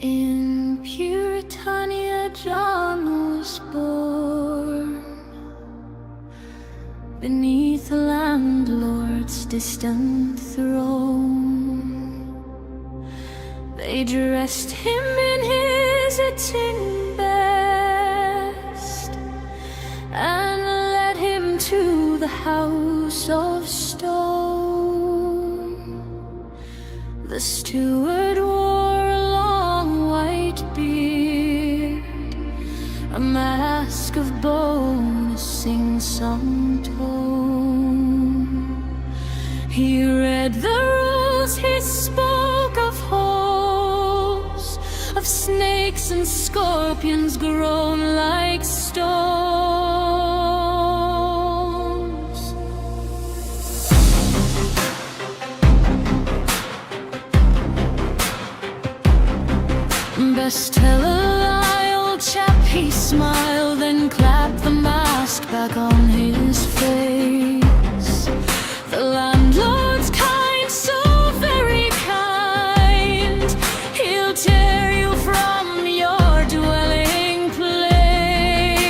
In Puritania John was born, beneath the landlord's distant throne. They dressed him in his Italian best and led him to the house of stone. The steward wore a long white beard, a mask of bone, a sing-song tone. He read the rules, he spoke of holes, of snakes and scorpions grown like stones. Best tell a lie, old chap, he smiled, then clapped the mask back on his face. The landlord's kind, so very kind, he'll tear you from your dwelling place.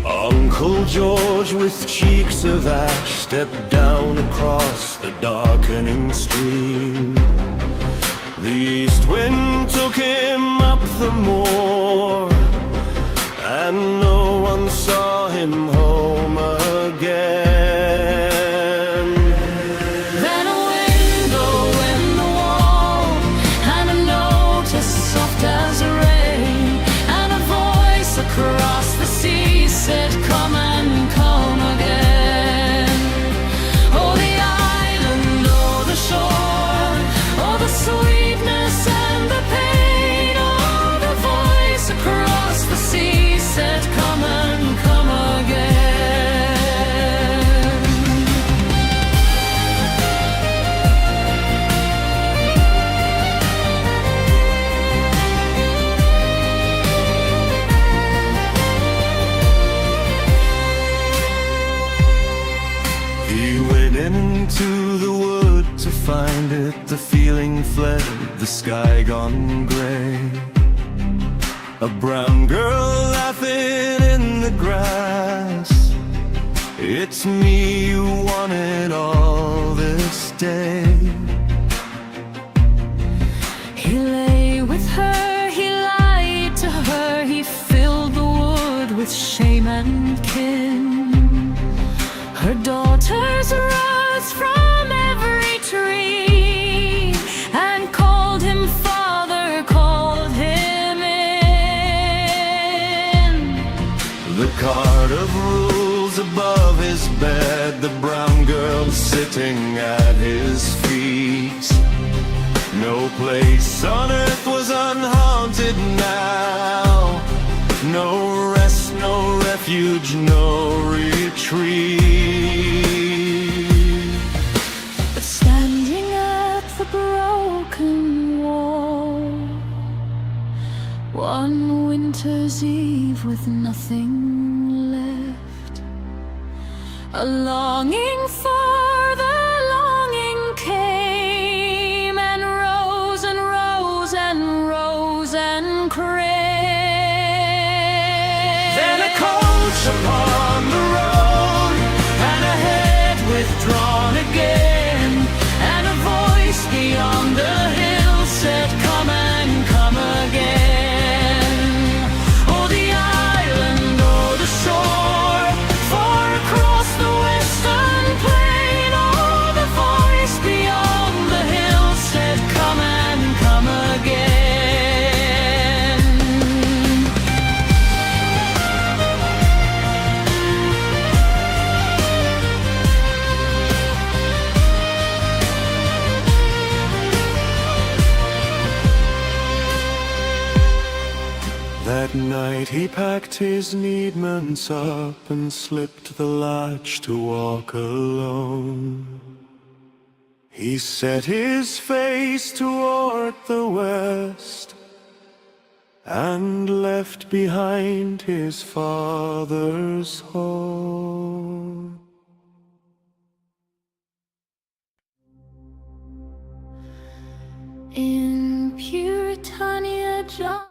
Uncle George, with cheeks of ash, stepped down across the darkening stream. The east wind took him up the moor, and no one saw him home again. Then a window in the wall, and a note as soft as rain, and a voice across the sea said, "Come and come again." Oh, the island, oh, the shore, oh, the sweetness and the pain, oh, the voice across the sea said, "Come and come again." He went into the wood to find it, the feeling fled, the sky gone gray. A brown girl laughing in the grass, "It's me you wanted all this day." He lay with her, he lied to her, he filled the wood with shame and kin. Her daughters rose from every tree and called him father, called him in. The card of rules above his bed, the brown girl sitting at his feet. No place on earth was unhaunted now, no rest, no refuge, no retreat. But standing at the broken wall, one winter's eve with nothing left, a longing for the longing came, and rose and rose and rose and craved. Then a coach upon the road, and a head withdrawn again, and a voice beyond the hill said, "Come and come again." Oh, the island, oh, the shore, far across the western plain, oh, the voice beyond the hill said, "Come and come again." That night he packed his needments up and slipped the latch to walk alone. He set his face toward the west and left behind his father's home. In tinier John.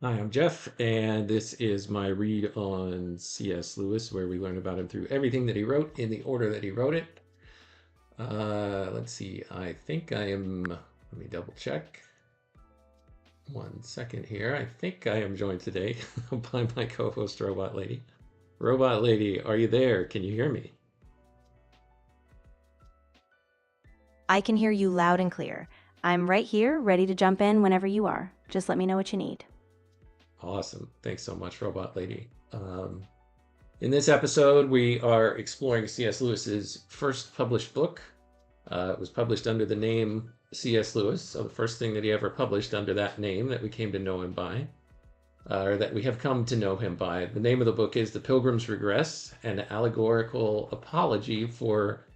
Hi, I'm Jeff, and this is my read on C.S. Lewis, where we learn about him through everything that he wrote in the order that he wrote it. Let's see, I think I am, let me double check. 1 second here. I think I am joined today by my co-host, Robot Lady. Robot Lady, are you there? Can you hear me? I can hear you loud and clear. I'm right here, ready to jump in whenever you are. Just let me know what you need. Awesome. Thanks so much, Robot Lady. In this episode, we are exploring C.S. Lewis's first published book. It was published under the name C.S. Lewis, so the first thing that he ever published under that name that we came to know him by, or that we have come to know him by. The name of the book is The Pilgrim's Regress, an Allegorical Apology for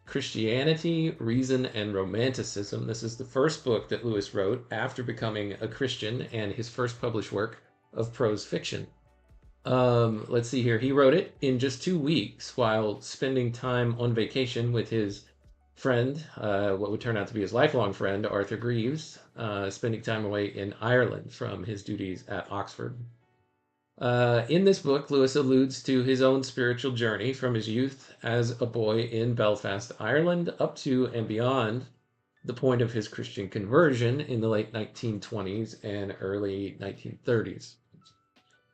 Christianity, Reason and Romanticism. This is the first book that Lewis wrote after becoming a Christian and his first published work of prose fiction. Let's see here. He wrote it in just 2 weeks while spending time on vacation with his friend, what would turn out to be his lifelong friend, Arthur Greeves, spending time away in Ireland from his duties at Oxford. In this book, Lewis alludes to his own spiritual journey from his youth as a boy in Belfast, Ireland, up to and beyond the point of his Christian conversion in the late 1920s and early 1930s.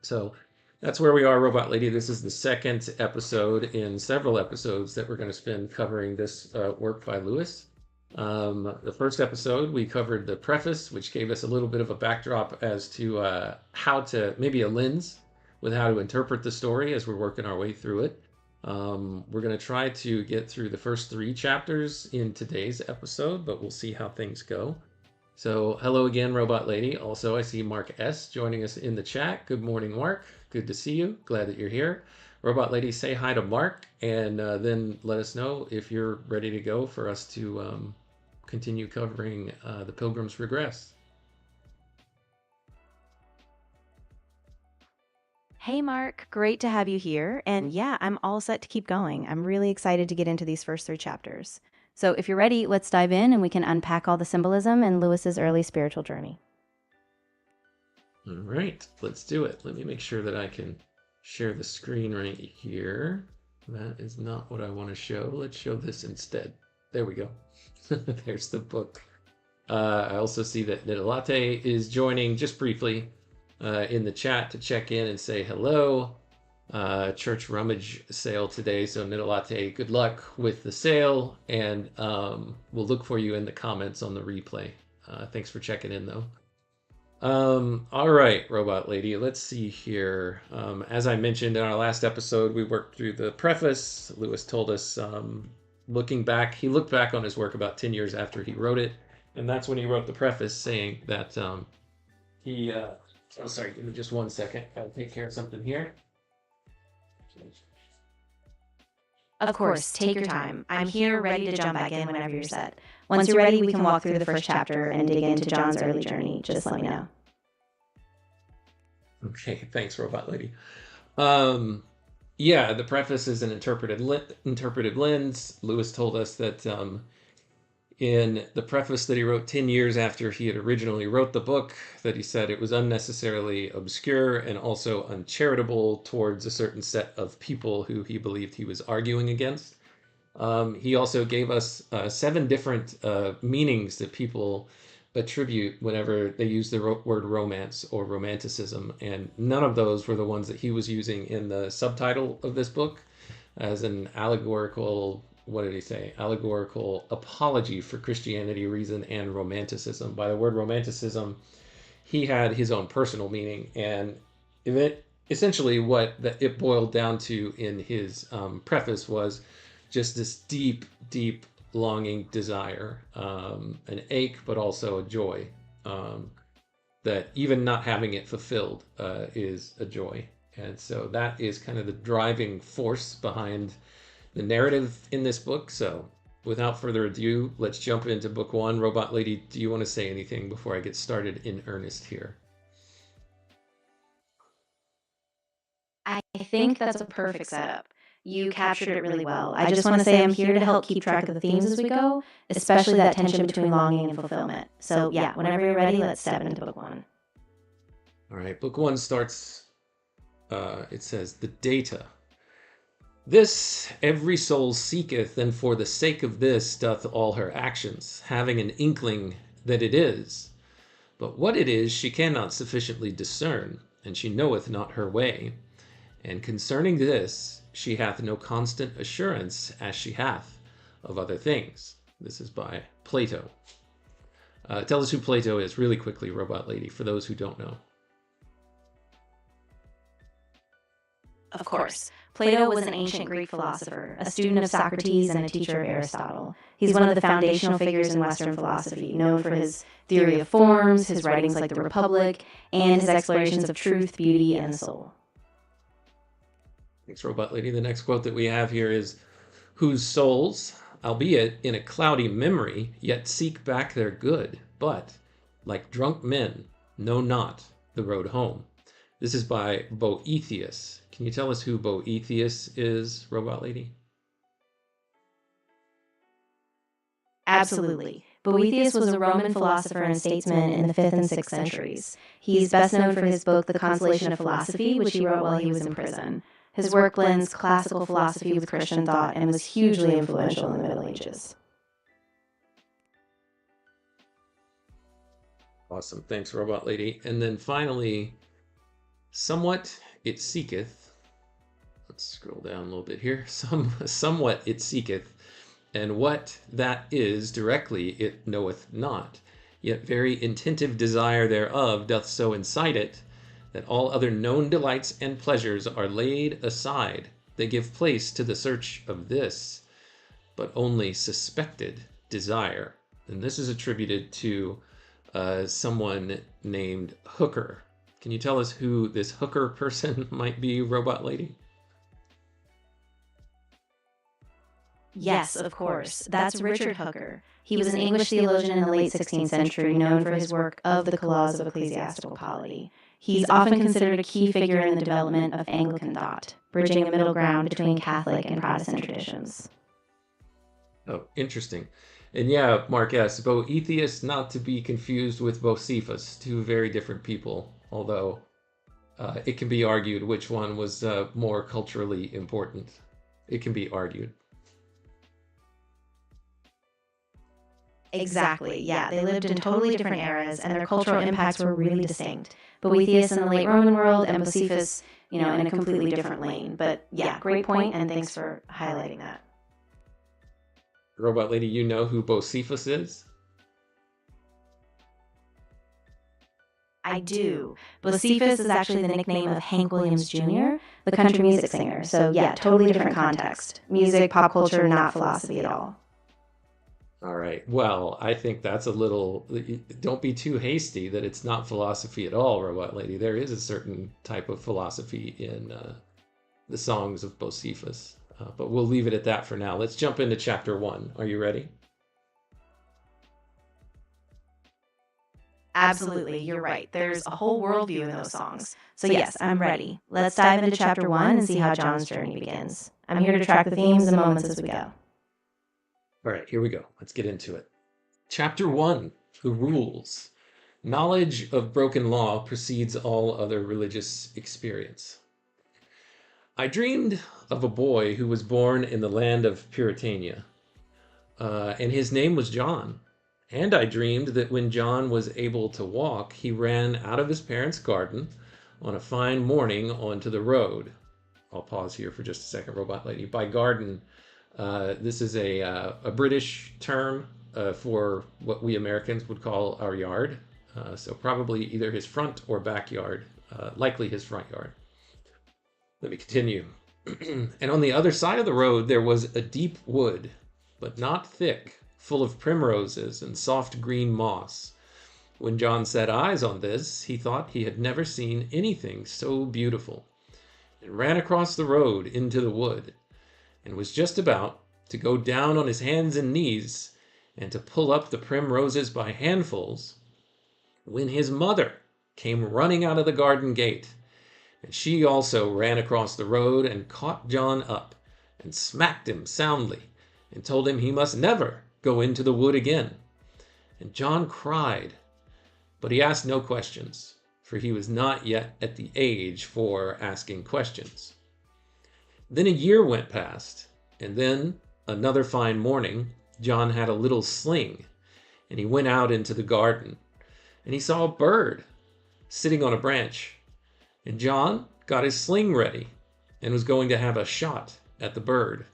So that's where we are, Robot Lady. This is the second episode in several episodes that we're going to spend covering this work by Lewis. The first episode, we covered the preface, which gave us a little bit of a backdrop as to how to, maybe a lens with how to interpret the story as we're working our way through it. We're going to try to get through the first 3 chapters in today's episode, but we'll see how things go. So hello again, Robot Lady. Also, I see Mark S. joining us in the chat. Good morning, Mark. Good to see you. Glad that you're here. Robot Lady, say hi to Mark, and then let us know if you're ready to go for us to continue covering the Pilgrim's Regress. Hey, Mark. Great to have you here. And yeah, I'm all set to keep going. I'm really excited to get into these first 3 chapters. So if you're ready, let's dive in and we can unpack all the symbolism in Lewis's early spiritual journey. All right, let's do it. Let me make sure that I can share the screen right here. That is not what I want to show. Let's show this instead. There we go. There's the book. I also see that Nidalate is joining just briefly in the chat to check in and say hello. Church rummage sale today, so Nidalate, good luck with the sale, and we'll look for you in the comments on the replay. Thanks for checking in, though. All right, Robot Lady, let's see here. As I mentioned in our last episode, we worked through the preface. Lewis told us, looking back, he looked back on his work about 10 years after he wrote it, and that's when he wrote the preface saying that oh, sorry, give me just 1 second. Gotta take care of something here. Of course, take your time. I'm here ready to jump back in whenever you're set. Once you're ready, we can walk through the first chapter and dig into John's early journey. Just let me know. Okay, thanks, Robot Lady. Yeah, the preface is an interpretive lens. Lewis told us that in the preface that he wrote 10 years after he had originally wrote the book, that he said it was unnecessarily obscure and also uncharitable towards a certain set of people who he believed he was arguing against. He also gave us 7 different meanings that people attribute whenever they use the word romance or romanticism, and none of those were the ones that he was using in the subtitle of this book as an allegorical, what did he say? Allegorical apology for Christianity, Reason and Romanticism. By the word romanticism, he had his own personal meaning, and essentially what it boiled down to in his preface was just this deep, deep longing desire, an ache, but also a joy, that even not having it fulfilled is a joy. And so that is kind of the driving force behind the narrative in this book. So without further ado, let's jump into book 1. Robot Lady, do you want to say anything before I get started in earnest here? I think that's a perfect setup. You captured it really well. I just want to say I'm here to help keep track of the themes as we go, especially that tension between longing and fulfillment. So yeah, whenever you're ready, let's step into book one. All right, book one starts, it says, the data. This every soul seeketh, and for the sake of this doth all her actions, having an inkling that it is. But what it is she cannot sufficiently discern, and she knoweth not her way. And concerning this, she hath no constant assurance as she hath of other things. This is by Plato. Tell us who Plato is really quickly, Robot Lady, for those who don't know. Of course. Plato was an ancient Greek philosopher, a student of Socrates and a teacher of Aristotle. He's one of the foundational figures in Western philosophy, known for his theory of forms, his writings like the Republic, and his explorations of truth, beauty, and the soul. Thanks, Robot Lady. The next quote that we have here is, whose souls, albeit in a cloudy memory, yet seek back their good, but, like drunk men, know not the road home. This is by Boethius. Can you tell us who Boethius is, Robot Lady? Absolutely. Boethius was a Roman philosopher and statesman in the 5th and 6th centuries. He's best known for his book, The Consolation of Philosophy, which he wrote while he was in prison. His work blends classical philosophy with Christian thought and was hugely influential in the Middle Ages. Awesome. Thanks, Robot Lady. And then finally, somewhat it seeketh. Let's scroll down a little bit here. Somewhat it seeketh, and what that is directly it knoweth not. Yet very intentive desire thereof doth so incite it, that all other known delights and pleasures are laid aside. They give place to the search of this, but only suspected desire. And this is attributed to someone named Hooker. Can you tell us who this Hooker person might be, Robot Lady? Yes, of course. That's Richard Hooker. He was an English theologian in the late 16th century, known for his work of the Clause of Ecclesiastical Polity. He's often considered a key figure in the development of Anglican thought, bridging a middle ground between Catholic and Protestant traditions. Oh, interesting. And yeah, Mark S., Boethius, not to be confused with Bocephus, two very different people, although it can be argued which one was more culturally important. It can be argued. Exactly, yeah. They lived in totally different eras, and their cultural impacts were really distinct. Boethius in the late Roman world, and Bocephus, in a completely different lane. But yeah, great point, and thanks for highlighting that. Robot Lady, you know who Bocephus is? I do. Bocephus is actually the nickname of Hank Williams Jr., the country music singer. So yeah, totally different context. Music, pop culture, not philosophy at all. All right. Well, I think that's a little, don't be too hasty that it's not philosophy at all, Robot Lady. There is a certain type of philosophy in the songs of Bocephus. But we'll leave it at that for now. Let's jump into chapter 1. Are you ready? Absolutely, you're right. There's a whole worldview in those songs. So yes, I'm ready. Let's dive into chapter 1 and see how John's journey begins. I'm here to track the themes and moments as we go. All right, here we go. Let's get into it. Chapter 1, the rules. Knowledge of broken law precedes all other religious experience. I dreamed of a boy who was born in the land of Puritania, and his name was John. And I dreamed that when John was able to walk, he ran out of his parents' garden on a fine morning onto the road. I'll pause here for just a second, Robot Lady. By garden, this is a British term for what we Americans would call our yard. So probably either his front or backyard, likely his front yard. Let me continue. And on the other side of the road, there was a deep wood, but not thick, full of primroses and soft green moss. When John set eyes on this, he thought he had never seen anything so beautiful, and ran across the road into the wood, and was just about to go down on his hands and knees and to pull up the primroses by handfuls, when his mother came running out of the garden gate, and she also ran across the road and caught John up and smacked him soundly, and told him he must never go into the wood again. And John cried, but he asked no questions, for he was not yet at the age for asking questions. Then a year went past, and then another fine morning, John had a little sling, and he went out into the garden, and he saw a bird sitting on a branch. And John got his sling ready and was going to have a shot at the bird,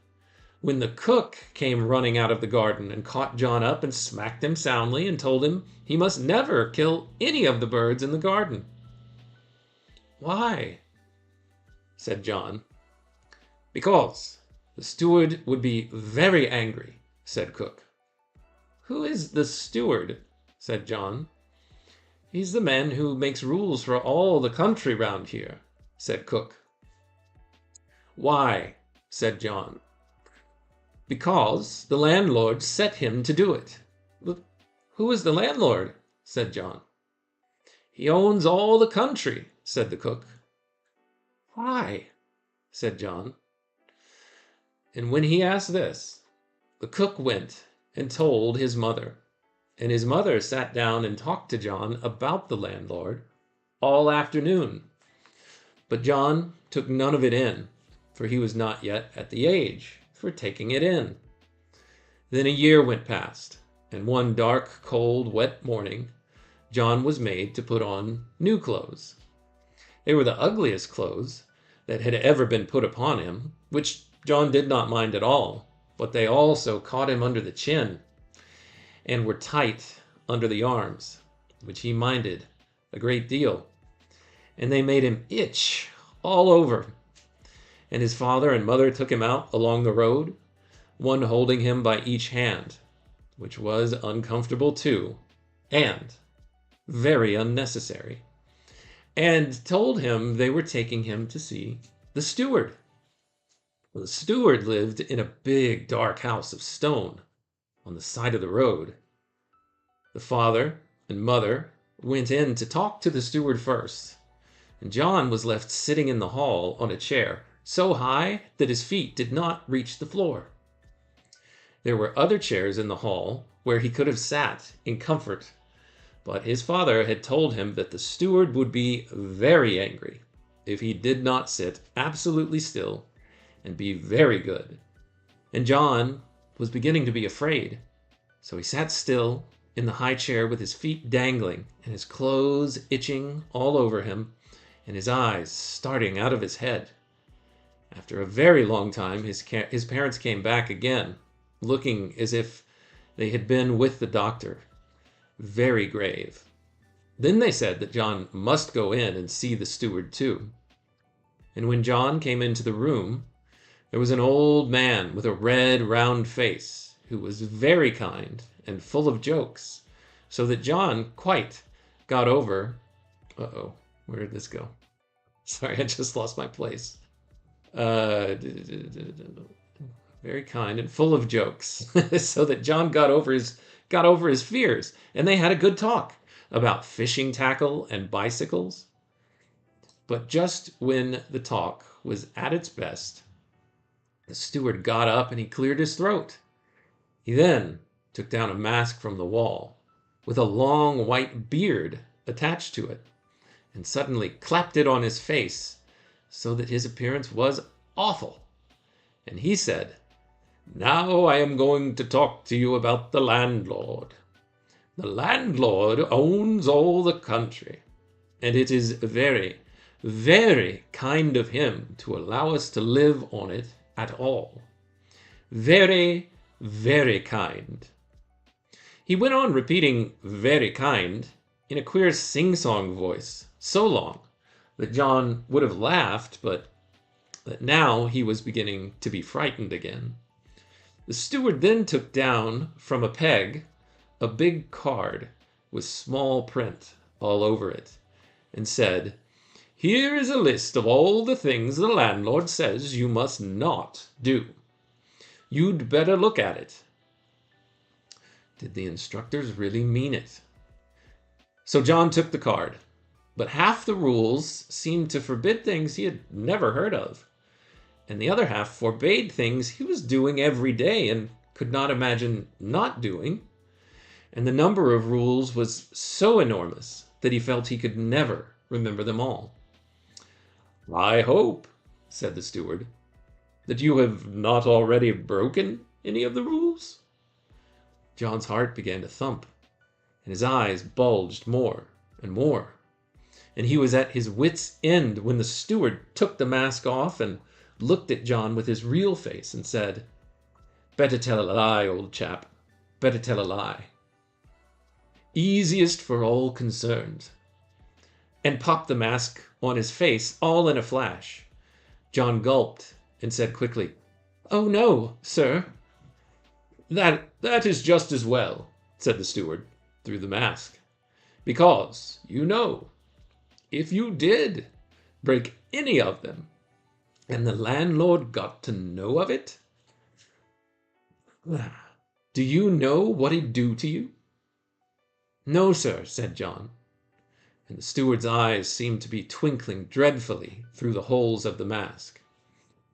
when the cook came running out of the garden and caught John up and smacked him soundly and told him he must never kill any of the birds in the garden. "Why?" said John. "Because the steward would be very angry," said cook. "Who is the steward?" said John. "He's the man who makes rules for all the country round here," said cook. "Why?" said John. "Because the landlord set him to do it." "Who is the landlord?" said John. "He owns all the country," said the cook. "Why?" said John. And when he asked this, the cook went and told his mother, and his mother sat down and talked to John about the landlord all afternoon. But John took none of it in, for he was not yet at the age for taking it in. Then a year went past, and one dark, cold, wet morning, John was made to put on new clothes. They were the ugliest clothes that had ever been put upon him, which John did not mind at all, but they also caught him under the chin and were tight under the arms, which he minded a great deal, and they made him itch all over. And his father and mother took him out along the road, one holding him by each hand, which was uncomfortable too, and very unnecessary, and told him they were taking him to see the steward. Well, the steward lived in a big dark house of stone on the side of the road. The father and mother went in to talk to the steward first, and John was left sitting in the hall on a chair so high that his feet did not reach the floor. There were other chairs in the hall where he could have sat in comfort, but his father had told him that the steward would be very angry if he did not sit absolutely still and be very good. And John was beginning to be afraid, so he sat still in the high chair with his feet dangling and his clothes itching all over him and his eyes starting out of his head. After a very long time, his parents came back again, looking as if they had been with the doctor, very grave. Then they said that John must go in and see the steward too. And when John came into the room, there was an old man with a red, round face who was very kind and full of jokes, so that John quite got over... Uh-oh, where did this go? Sorry, I just lost my place. Very kind and full of jokes, so that John got over his fears, and they had a good talk about fishing tackle and bicycles. But just when the talk was at its best, the steward got up and he cleared his throat. He then took down a mask from the wall with a long white beard attached to it, and suddenly clapped it on his face, so that his appearance was awful. And he said, "Now I am going to talk to you about the landlord. The landlord owns all the country, and it is very, very kind of him to allow us to live on it at all. Very, very kind." He went on repeating "very kind" in a queer sing-song voice, so long that John would have laughed, but that now he was beginning to be frightened again. The steward then took down from a peg a big card with small print all over it, and said, "Here is a list of all the things the landlord says you must not do. You'd better look at it." Did the instructors really mean it? So John took the card, but half the rules seemed to forbid things he had never heard of, and the other half forbade things he was doing every day and could not imagine not doing. And the number of rules was so enormous that he felt he could never remember them all. "I hope," said the steward, "that you have not already broken any of the rules?" John's heart began to thump, and his eyes bulged more and more. And he was at his wit's end when the steward took the mask off and looked at John with his real face and said, "Better tell a lie, old chap. Better tell a lie. Easiest for all concerned." And popped the mask on his face all in a flash. John gulped and said quickly, "Oh no, sir." That is just as well," said the steward through the mask, "because, you know, if you did break any of them, and the landlord got to know of it, do you know what he'd do to you?" "No, sir," said John, and the steward's eyes seemed to be twinkling dreadfully through the holes of the mask.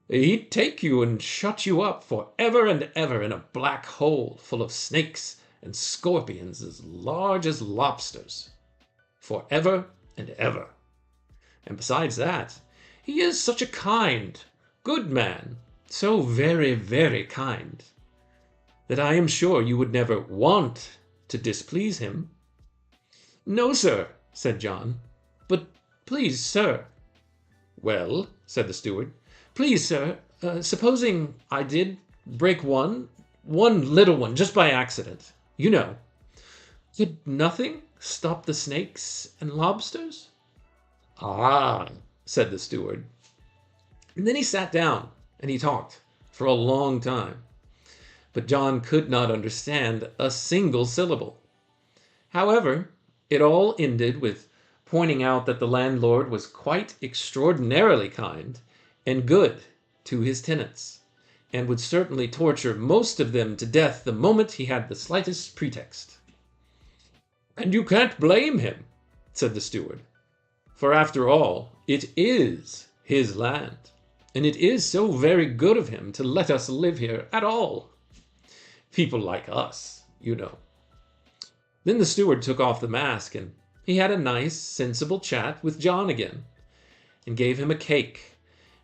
"He'd take you and shut you up for ever and ever in a black hole full of snakes and scorpions as large as lobsters. For ever and ever. And besides that, he is such a kind, good man, so very, very kind, that I am sure you would never want to displease him." "No, sir," said John. "But please, sir." "Well," said the steward, "please, sir, supposing I did break one little one, just by accident, you know, could nothing stop the snakes and lobsters?" "Ah," said the steward. And then he sat down and he talked for a long time. But John could not understand a single syllable. However, it all ended with pointing out that the landlord was quite extraordinarily kind and good to his tenants, and would certainly torture most of them to death the moment he had the slightest pretext. "And you can't blame him," said the steward, "for after all, it is his land, and it is so very good of him to let us live here at all. People like us, you know." Then the steward took off the mask, and he had a nice, sensible chat with John again, and gave him a cake,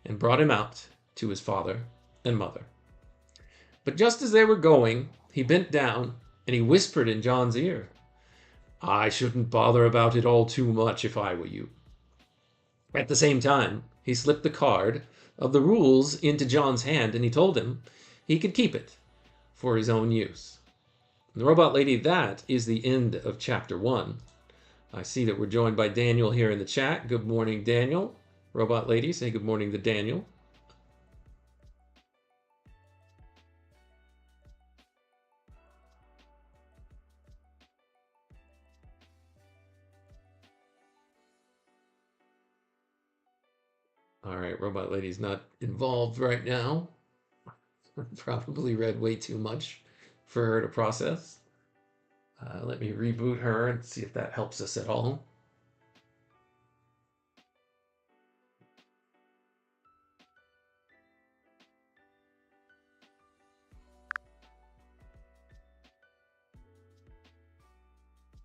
and brought him out to his father and mother. But just as they were going, he bent down, and he whispered in John's ear, "I shouldn't bother about it all too much if I were you." At the same time, he slipped the card of the rules into John's hand, and he told him he could keep it for his own use. And the robot lady, that is the end of chapter 1. I see that we're joined by Daniel here in the chat. Good morning, Daniel. Robot lady, say good morning to Daniel. All right, robot lady's not involved right now. Probably read way too much for her to process. Let me reboot her and see if that helps us at all.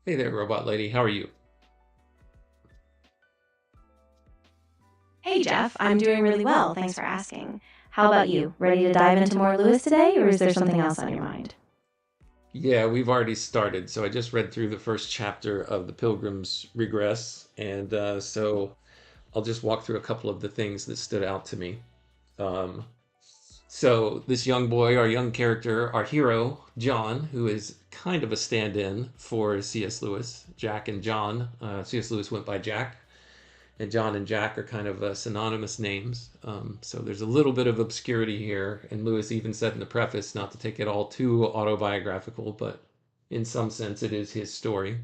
Hey there, robot lady. How are you? Hey, Jeff, I'm doing really well. Thanks for asking. How about you? Ready to dive into more Lewis today, or is there something else on your mind? Yeah, we've already started. So I just read through the first chapter of the Pilgrim's Regress, and so I'll just walk through a couple of the things that stood out to me. So this young boy, our young character, our hero, John, who is kind of a stand-in for C.S. Lewis, Jack and John. C.S. Lewis went by Jack, and John and Jack are kind of synonymous names. So there's a little bit of obscurity here, and Lewis even said in the preface not to take it all too autobiographical, but in some sense it is his story.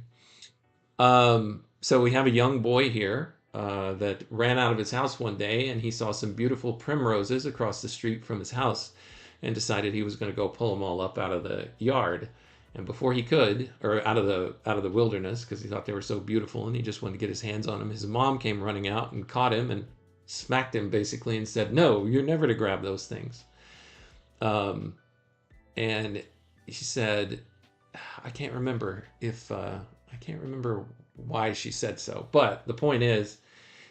So we have a young boy here that ran out of his house one day, and he saw some beautiful primroses across the street from his house and decided he was going to go pull them all up out of the yard. And before he could, or out of the wilderness, because he thought they were so beautiful and he just wanted to get his hands on them, his mom came running out and caught him and smacked him basically and said, "No, you're never to grab those things." And he said, I can't remember why she said so, but the point is,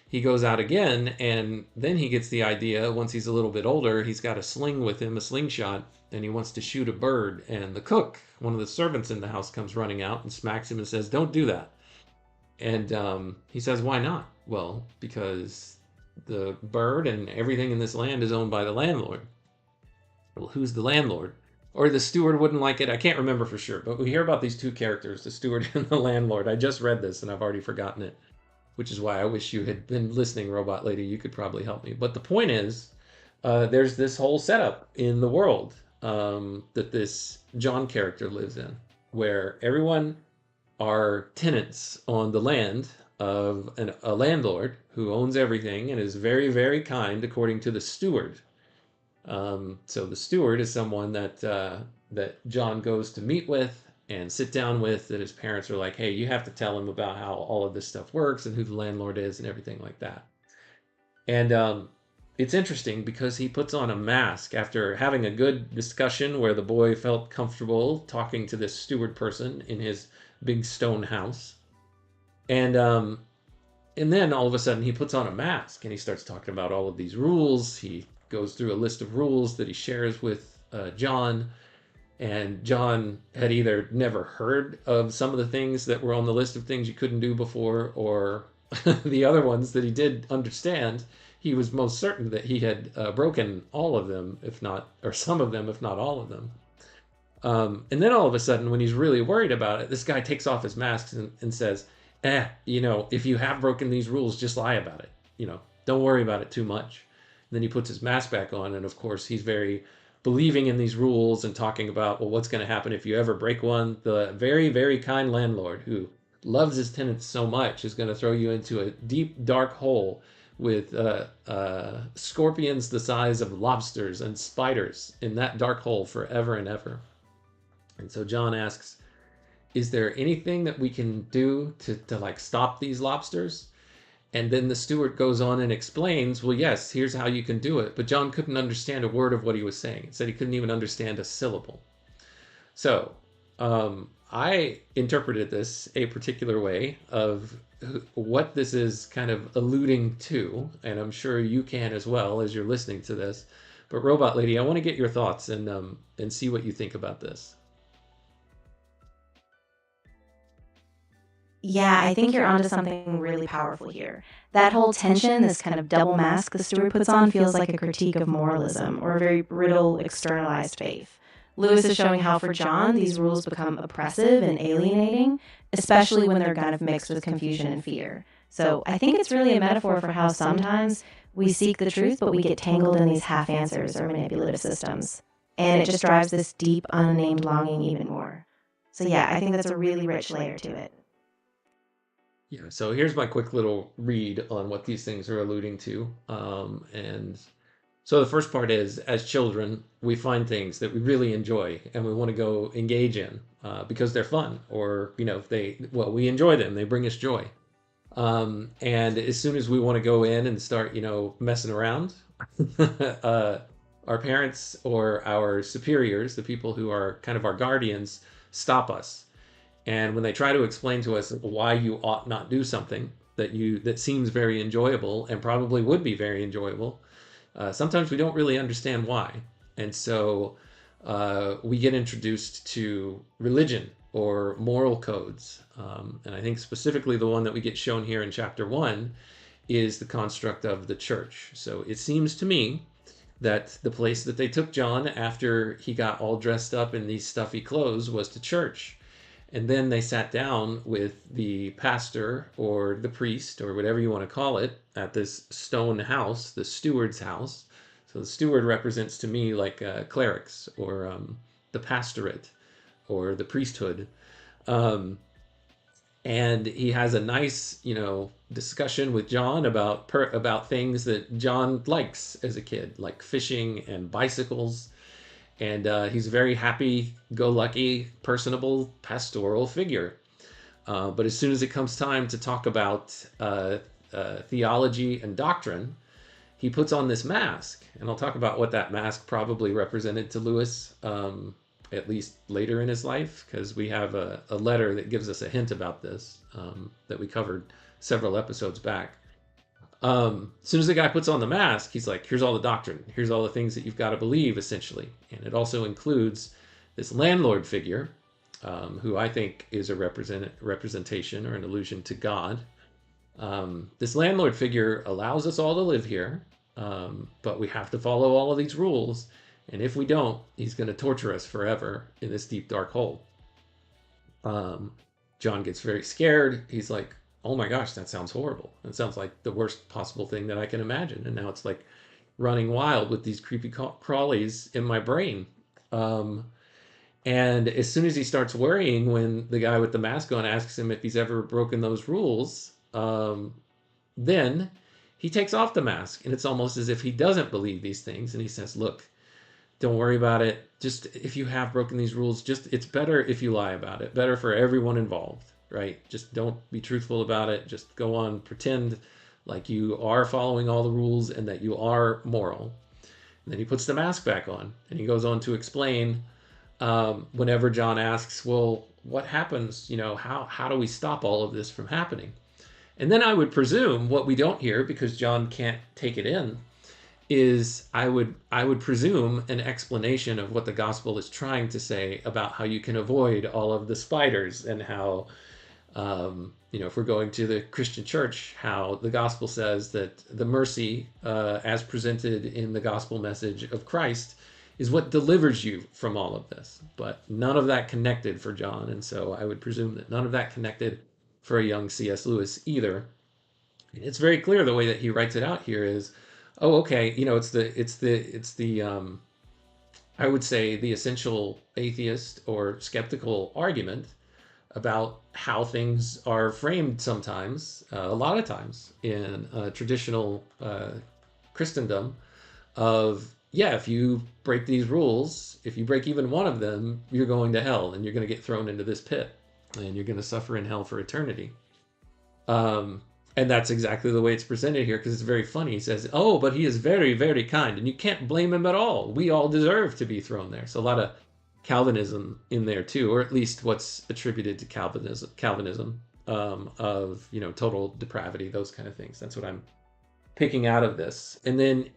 he goes out again, and then he gets the idea, once he's a little bit older, he's got a sling with him, a slingshot, and he wants to shoot a bird. And the cook, one of the servants in the house, comes running out and smacks him and says, "Don't do that." And he says, "Why not?" "Well, because the bird and everything in this land is owned by the landlord." "Well, who's the landlord?" Or the steward wouldn't like it. I can't remember for sure, but we hear about these two characters, the steward and the landlord. I just read this and I've already forgotten it, which is why I wish you had been listening, Robot Lady. You could probably help me. But the point is, there's this whole setup in the world that this John character lives in, where everyone are tenants on the land of a landlord who owns everything and is very, very kind, according to the steward. So the steward is someone that John goes to meet with and sit down with, that his parents are like, "Hey, you have to tell him about how all of this stuff works and who the landlord is and everything like that." And it's interesting because he puts on a mask after having a good discussion where the boy felt comfortable talking to this steward person in his big stone house. And then all of a sudden he puts on a mask and he starts talking about all of these rules. He goes through a list of rules that he shares with John. And John had either never heard of some of the things that were on the list of things you couldn't do before, or the other ones that he did understand, he was most certain that he had broken all of them, if not, or some of them, if not all of them. And then all of a sudden, when he's really worried about it, this guy takes off his mask and says, if you have broken these rules, just lie about it. Don't worry about it too much. And then he puts his mask back on, and of course, he's very believing in these rules and talking about, well, what's going to happen if you ever break one? The very, very kind landlord who loves his tenants so much is going to throw you into a deep, dark hole with scorpions the size of lobsters and spiders in that dark hole forever and ever. And so John asks, is there anything that we can do to like stop these lobsters? And then the steward goes on and explains, well, yes, here's how you can do it. But John couldn't understand a word of what he was saying. He said he couldn't even understand a syllable. So I interpreted this a particular way of what this is kind of alluding to. And I'm sure you can as well as you're listening to this. But Robot Lady, I want to get your thoughts and see what you think about this. Yeah, I think you're onto something really powerful here. That whole tension, this kind of double mask the steward puts on, feels like a critique of moralism or a very brittle, externalized faith. Lewis is showing how for John, these rules become oppressive and alienating, especially when they're kind of mixed with confusion and fear. So I think it's really a metaphor for how sometimes we seek the truth, but we get tangled in these half answers or manipulative systems. And it just drives this deep, unnamed longing even more. So yeah, I think that's a really rich layer to it. Yeah, so here's my quick little read on what these things are alluding to. And so the first part is, as children, we find things that we really enjoy and we want to go engage in because they're fun, or, we enjoy them. They bring us joy. And as soon as we want to go in and start, messing around, our parents or our superiors, the people who are kind of our guardians, stop us. And when they try to explain to us why you ought not do something that seems very enjoyable and probably would be very enjoyable, sometimes we don't really understand why. And so we get introduced to religion or moral codes. And I think specifically the one that we get shown here in chapter 1 is the construct of the church. So it seems to me that the place that they took John after he got all dressed up in these stuffy clothes was to church. And then they sat down with the pastor or the priest or whatever you want to call it at this stone house, the steward's house. So the steward represents to me like clerics or the pastorate or the priesthood. And he has a nice, discussion with John about things that John likes as a kid, like fishing and bicycles. And he's a very happy-go-lucky, personable, pastoral figure. But as soon as it comes time to talk about theology and doctrine, he puts on this mask, and I'll talk about what that mask probably represented to Lewis, at least later in his life, because we have a letter that gives us a hint about this that we covered several episodes back. As soon as the guy puts on the mask, he's like, here's all the doctrine. Here's all the things that you've got to believe, essentially. And it also includes this landlord figure, who I think is a representation or an allusion to God. This landlord figure allows us all to live here, but we have to follow all of these rules. And if we don't, he's going to torture us forever in this deep, dark hole. John gets very scared. He's like, oh my gosh, that sounds horrible. That sounds like the worst possible thing that I can imagine. And now it's like running wild with these creepy crawlies in my brain. And as soon as he starts worrying, when the guy with the mask on asks him if he's ever broken those rules, then he takes off the mask. And it's almost as if he doesn't believe these things. And he says, look, don't worry about it. Just if you have broken these rules, it's better if you lie about it. Better for everyone involved, right? Just don't be truthful about it. Just go on, pretend like you are following all the rules and that you are moral. And then he puts the mask back on, and he goes on to explain, whenever John asks, well, what happens? How do we stop all of this from happening? And then I would presume what we don't hear, because John can't take it in, is I would presume an explanation of what the gospel is trying to say about how you can avoid all of the spiders, and how, if we're going to the Christian church, how the gospel says that the mercy, as presented in the gospel message of Christ, is what delivers you from all of this. But none of that connected for John, and so I would presume that none of that connected for a young C.S. Lewis either. And it's very clear the way that he writes it out here is, oh, okay, it's the I would say the essential atheist or skeptical argument about how things are framed sometimes, a lot of times in traditional Christendom, of, yeah, if you break these rules, if you break even one of them, you're going to hell, and you're going to get thrown into this pit, and you're going to suffer in hell for eternity. And that's exactly the way it's presented here, because it's very funny. He says, oh, but he is very, very kind, and you can't blame him at all. We all deserve to be thrown there. So a lot of Calvinism in there too, or at least what's attributed to Calvinism of, total depravity, those kind of things. That's what I'm picking out of this. And then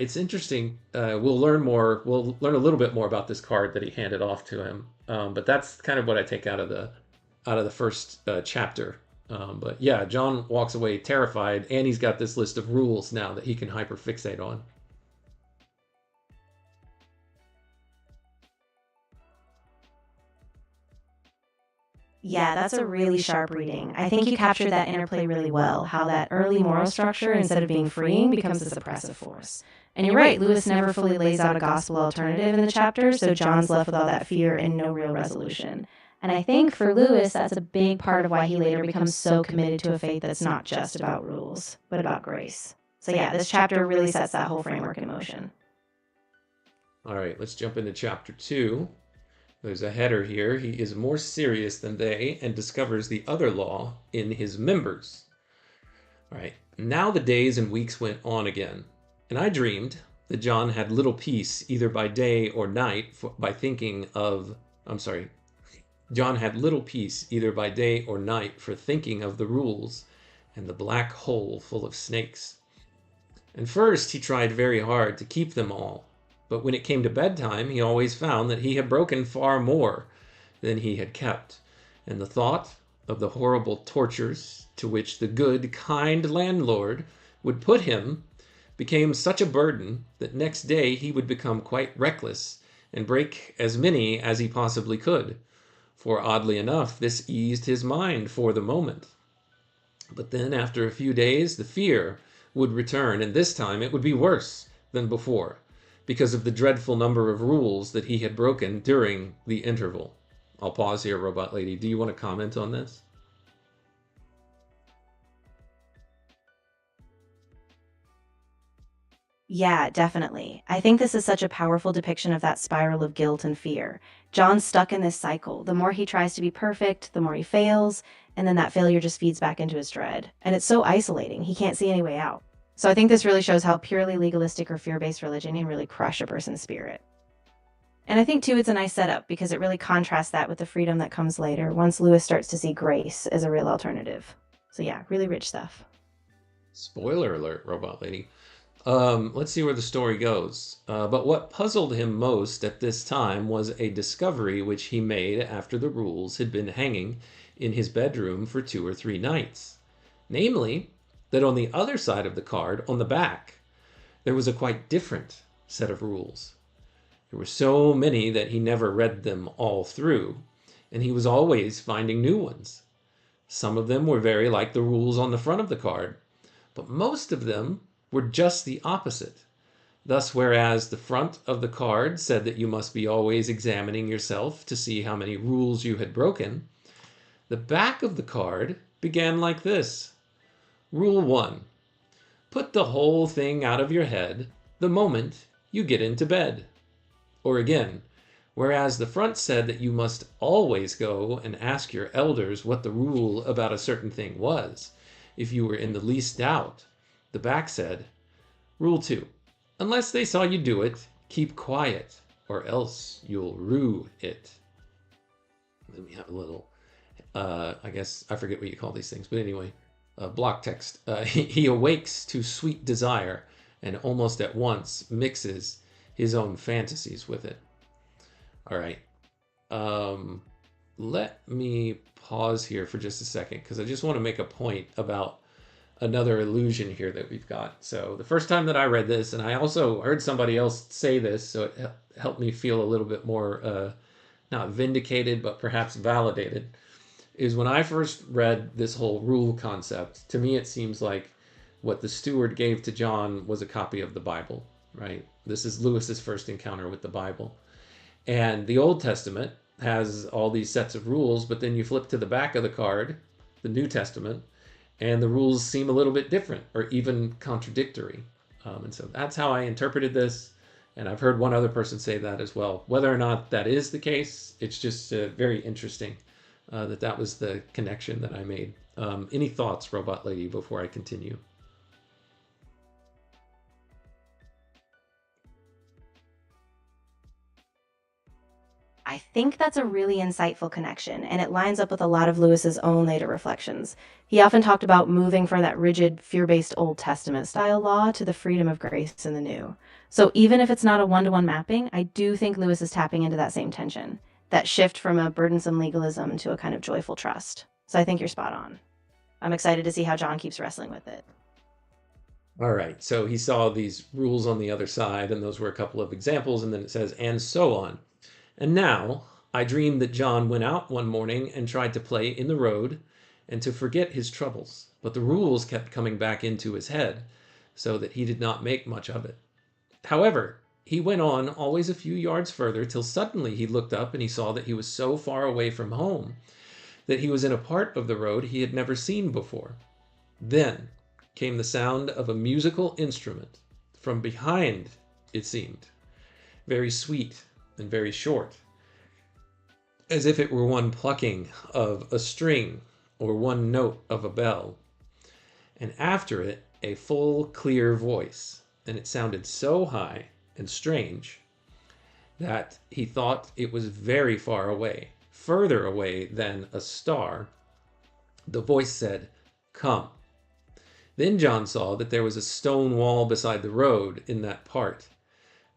it's interesting. We'll learn a little bit more about this card that he handed off to him. But that's kind of what I take out of the first chapter. But yeah, John walks away terrified, and he's got this list of rules now that he can hyperfixate on. Yeah, that's a really sharp reading. I think you captured that interplay really well, how that early moral structure, instead of being freeing, becomes this oppressive force. And you're right, Lewis never fully lays out a gospel alternative in the chapter, so John's left with all that fear and no real resolution. And I think for Lewis, that's a big part of why he later becomes so committed to a faith that's not just about rules, but about grace. So yeah, this chapter really sets that whole framework in motion. All right, let's jump into chapter 2. There's a header here. He is more serious than they and discovers the other law in his members. All right, now the days and weeks went on again, and I dreamed that John had little peace either by day or night John had little peace either by day or night for thinking of the rules and the black hole full of snakes. And first he tried very hard to keep them all, but when it came to bedtime, he always found that he had broken far more than he had kept, and the thought of the horrible tortures to which the good, kind landlord would put him became such a burden that next day he would become quite reckless and break as many as he possibly could. For oddly enough, this eased his mind for the moment. But then after a few days, the fear would return, and this time it would be worse than before, because of the dreadful number of rules that he had broken during the interval. I'll pause here, Robot Lady. Do you want to comment on this? Yeah, definitely. I think this is such a powerful depiction of that spiral of guilt and fear. John's stuck in this cycle. The more he tries to be perfect, the more he fails, and then that failure just feeds back into his dread. And it's so isolating. He can't see any way out. So I think this really shows how purely legalistic or fear-based religion can really crush a person's spirit. And I think, too, it's a nice setup because it really contrasts that with the freedom that comes later once Lewis starts to see grace as a real alternative. So yeah, really rich stuff. Spoiler alert, Robot Lady. Let's see where the story goes. But what puzzled him most at this time was a discovery which he made after the rules had been hanging in his bedroom for 2 or 3 nights. Namely, that on the other side of the card, on the back, there was a quite different set of rules. There were so many that he never read them all through, and he was always finding new ones. Some of them were very like the rules on the front of the card, but most of them were just the opposite. Thus, whereas the front of the card said that you must be always examining yourself to see how many rules you had broken, the back of the card began like this. Rule 1. Put the whole thing out of your head the moment you get into bed. Or again, whereas the front said that you must always go and ask your elders what the rule about a certain thing was, if you were in the least doubt, the back said, Rule 2. Unless they saw you do it, keep quiet, or else you'll rue it. Let me have a little, I guess, I forget what you call these things, but anyway, block text. He awakes to sweet desire and almost at once mixes his own fantasies with it. All right. Let me pause here for just a second because I just want to make a point about another illusion here that we've got. So the first time that I read this, and I also heard somebody else say this, so it helped me feel a little bit more, not vindicated, but perhaps validated, is when I first read this whole rule concept. To me, it seems like what the steward gave to John was a copy of the Bible, right? This is Lewis's first encounter with the Bible. And the Old Testament has all these sets of rules, but then you flip to the back of the card, the New Testament, and the rules seem a little bit different or even contradictory. And so that's how I interpreted this. And I've heard one other person say that as well. Whether or not that is the case, it's just very interesting that was the connection that I made. Any thoughts, Robot Lady, before I continue? I think that's a really insightful connection, and it lines up with a lot of Lewis's own later reflections. He often talked about moving from that rigid, fear-based Old Testament style law to the freedom of grace in the new. So even if it's not a one-to-one mapping, I do think Lewis is tapping into that same tension, that shift from a burdensome legalism to a kind of joyful trust. So I think you're spot on. I'm excited to see how John keeps wrestling with it. All right, so he saw these rules on the other side, and those were a couple of examples, and then it says, and so on. And now I dreamed that John went out one morning and tried to play in the road and to forget his troubles, but the rules kept coming back into his head, so that he did not make much of it. However, he went on always a few yards further till suddenly he looked up and he saw that he was so far away from home that he was in a part of the road he had never seen before. Then came the sound of a musical instrument from behind, it seemed, very sweet and very short, as if it were one plucking of a string or one note of a bell. And after it, a full, clear voice, and it sounded so high and strange that he thought it was very far away, further away than a star. The voice said, "Come." Then John saw that there was a stone wall beside the road in that part,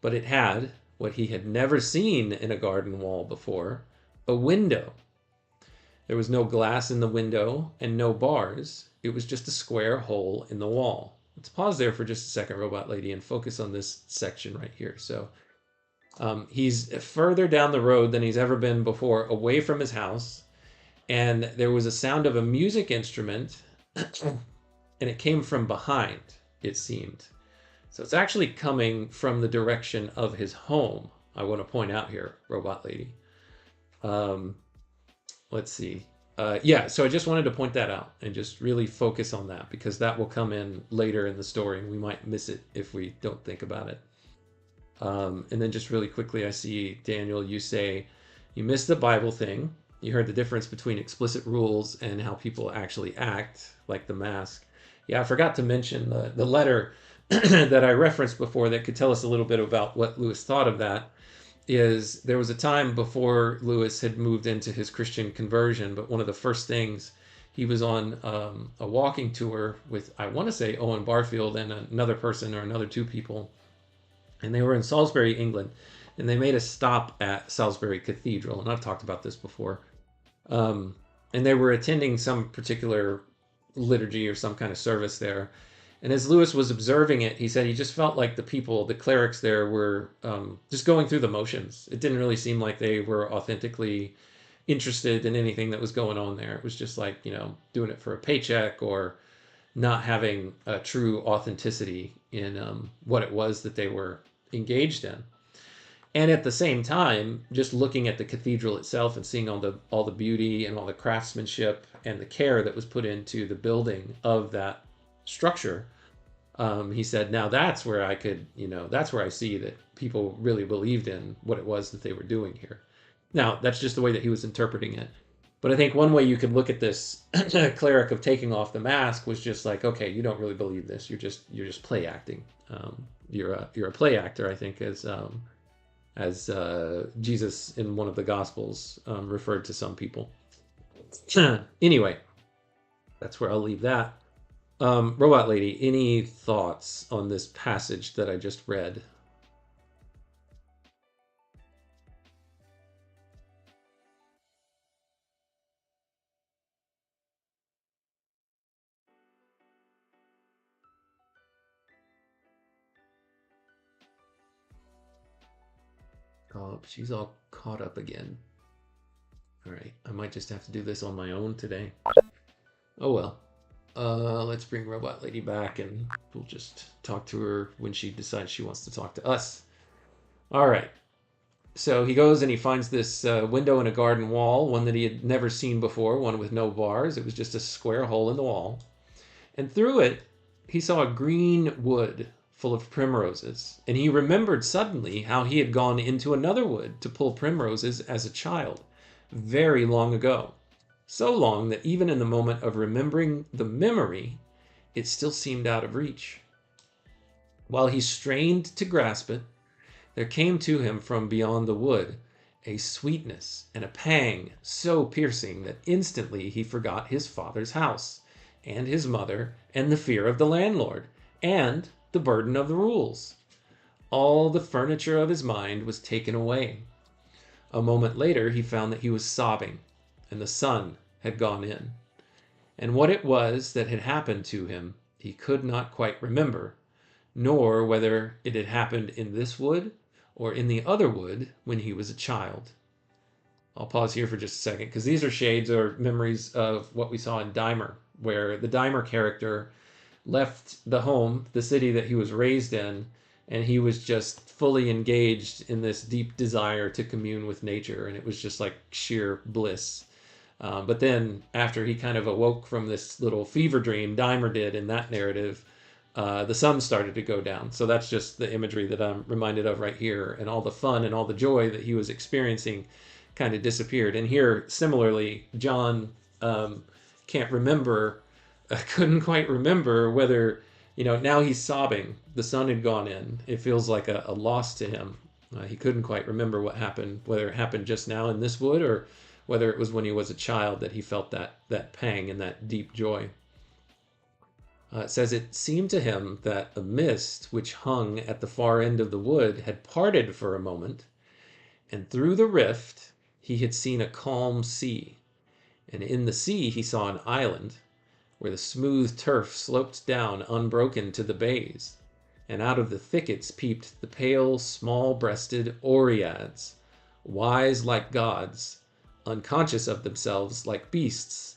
but it had what he had never seen in a garden wall before, a window. There was no glass in the window and no bars. It was just a square hole in the wall. Let's pause there for just a second, Robot Lady, and focus on this section right here. So he's further down the road than he's ever been before, away from his house, and there was a sound of a music instrument, and it came from behind, it seemed. So it's actually coming from the direction of his home, I want to point out here, Robot Lady. Let's see. Yeah, so I just wanted to point that out and just really focus on that because that will come in later in the story and we might miss it if we don't think about it. And then just really quickly, I see, Daniel, you say, you missed the Bible thing. You heard the difference between explicit rules and how people actually act, like the mask. Yeah, I forgot to mention the letter that I referenced before that could tell us a little bit about what Lewis thought of that. Is there was a time before Lewis had moved into his Christian conversion, but one of the first things, he was on a walking tour with, I want to say, Owen Barfield and another person or another two people, and they were in Salisbury, England, and they made a stop at Salisbury Cathedral, and I've talked about this before. And they were attending some particular liturgy or some kind of service there. And as Lewis was observing it, he said he just felt like the people, the clerics there, were just going through the motions. It didn't really seem like they were authentically interested in anything that was going on there. It was just like, doing it for a paycheck or not having a true authenticity in what it was that they were engaged in. And at the same time, just looking at the cathedral itself and seeing all the beauty and all the craftsmanship and the care that was put into the building of that structure, he said, now that's where I could, that's where I see that people really believed in what it was that they were doing here. Now, that's just the way that he was interpreting it. But I think one way you could look at this cleric of taking off the mask was just like, okay, you don't really believe this. You're just play acting. You're a play actor, I think, as Jesus in one of the Gospels referred to some people. Anyway, that's where I'll leave that. Robot Lady, any thoughts on this passage that I just read? Oh, she's all caught up again. All right, I might just have to do this on my own today. Oh well. Let's bring Robot Lady back and we'll just talk to her when she decides she wants to talk to us. All right. So he goes and he finds this window in a garden wall, one that he had never seen before, one with no bars. It was just a square hole in the wall. And through it, he saw a green wood full of primroses. And he remembered suddenly how he had gone into another wood to pull primroses as a child, very long ago. So long that even in the moment of remembering the memory, it still seemed out of reach. While he strained to grasp it, there came to him from beyond the wood a sweetness and a pang so piercing that instantly he forgot his father's house, and his mother, and the fear of the landlord, and the burden of the rules. All the furniture of his mind was taken away. A moment later he found that he was sobbing, and the sun had gone in. And what it was that had happened to him he could not quite remember, nor whether it had happened in this wood or in the other wood when he was a child. I'll pause here for just a second, because these are shades or memories of what we saw in Dahmer, where the Dahmer character left the home, the city that he was raised in, and he was just fully engaged in this deep desire to commune with nature, and it was just like sheer bliss. But then after he kind of awoke from this little fever dream, Dahmer did in that narrative, the sun started to go down. So that's just the imagery that I'm reminded of right here. And all the fun and all the joy that he was experiencing kind of disappeared. And here, similarly, John can't remember, couldn't quite remember whether, now he's sobbing. The sun had gone in. It feels like a loss to him. He couldn't quite remember what happened, whether it happened just now in this wood or whether it was when he was a child that he felt that pang and that deep joy. It says it seemed to him that a mist which hung at the far end of the wood had parted for a moment, and through the rift he had seen a calm sea, and in the sea he saw an island where the smooth turf sloped down unbroken to the bays, and out of the thickets peeped the pale, small-breasted Oreads, wise like gods, unconscious of themselves like beasts,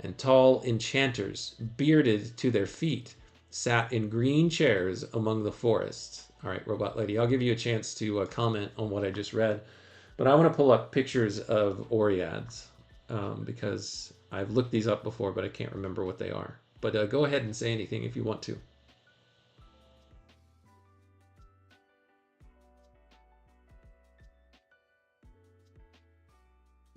and tall enchanters, bearded to their feet, sat in green chairs among the forests. All right, Robot Lady, I'll give you a chance to comment on what I just read, but I want to pull up pictures of Oreads because I've looked these up before, but I can't remember what they are. But go ahead and say anything if you want to.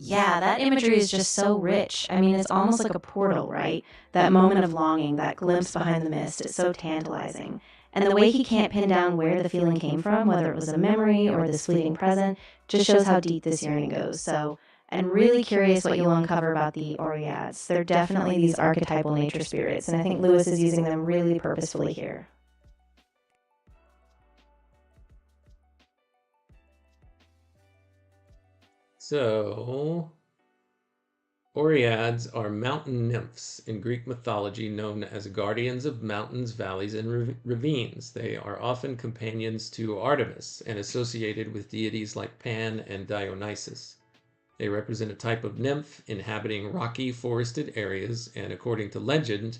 Yeah, that imagery is just so rich. I mean, it's almost like a portal, right? That moment of longing, that glimpse behind the mist, it's so tantalizing. And the way he can't pin down where the feeling came from, whether it was a memory or this fleeting present, just shows how deep this yearning goes. So I'm really curious what you'll uncover about the Oreads. They're definitely these archetypal nature spirits, and I think Lewis is using them really purposefully here. So, Oreads are mountain nymphs in Greek mythology known as guardians of mountains, valleys, and ravines. They are often companions to Artemis and associated with deities like Pan and Dionysus. They represent a type of nymph inhabiting rocky, forested areas and, according to legend,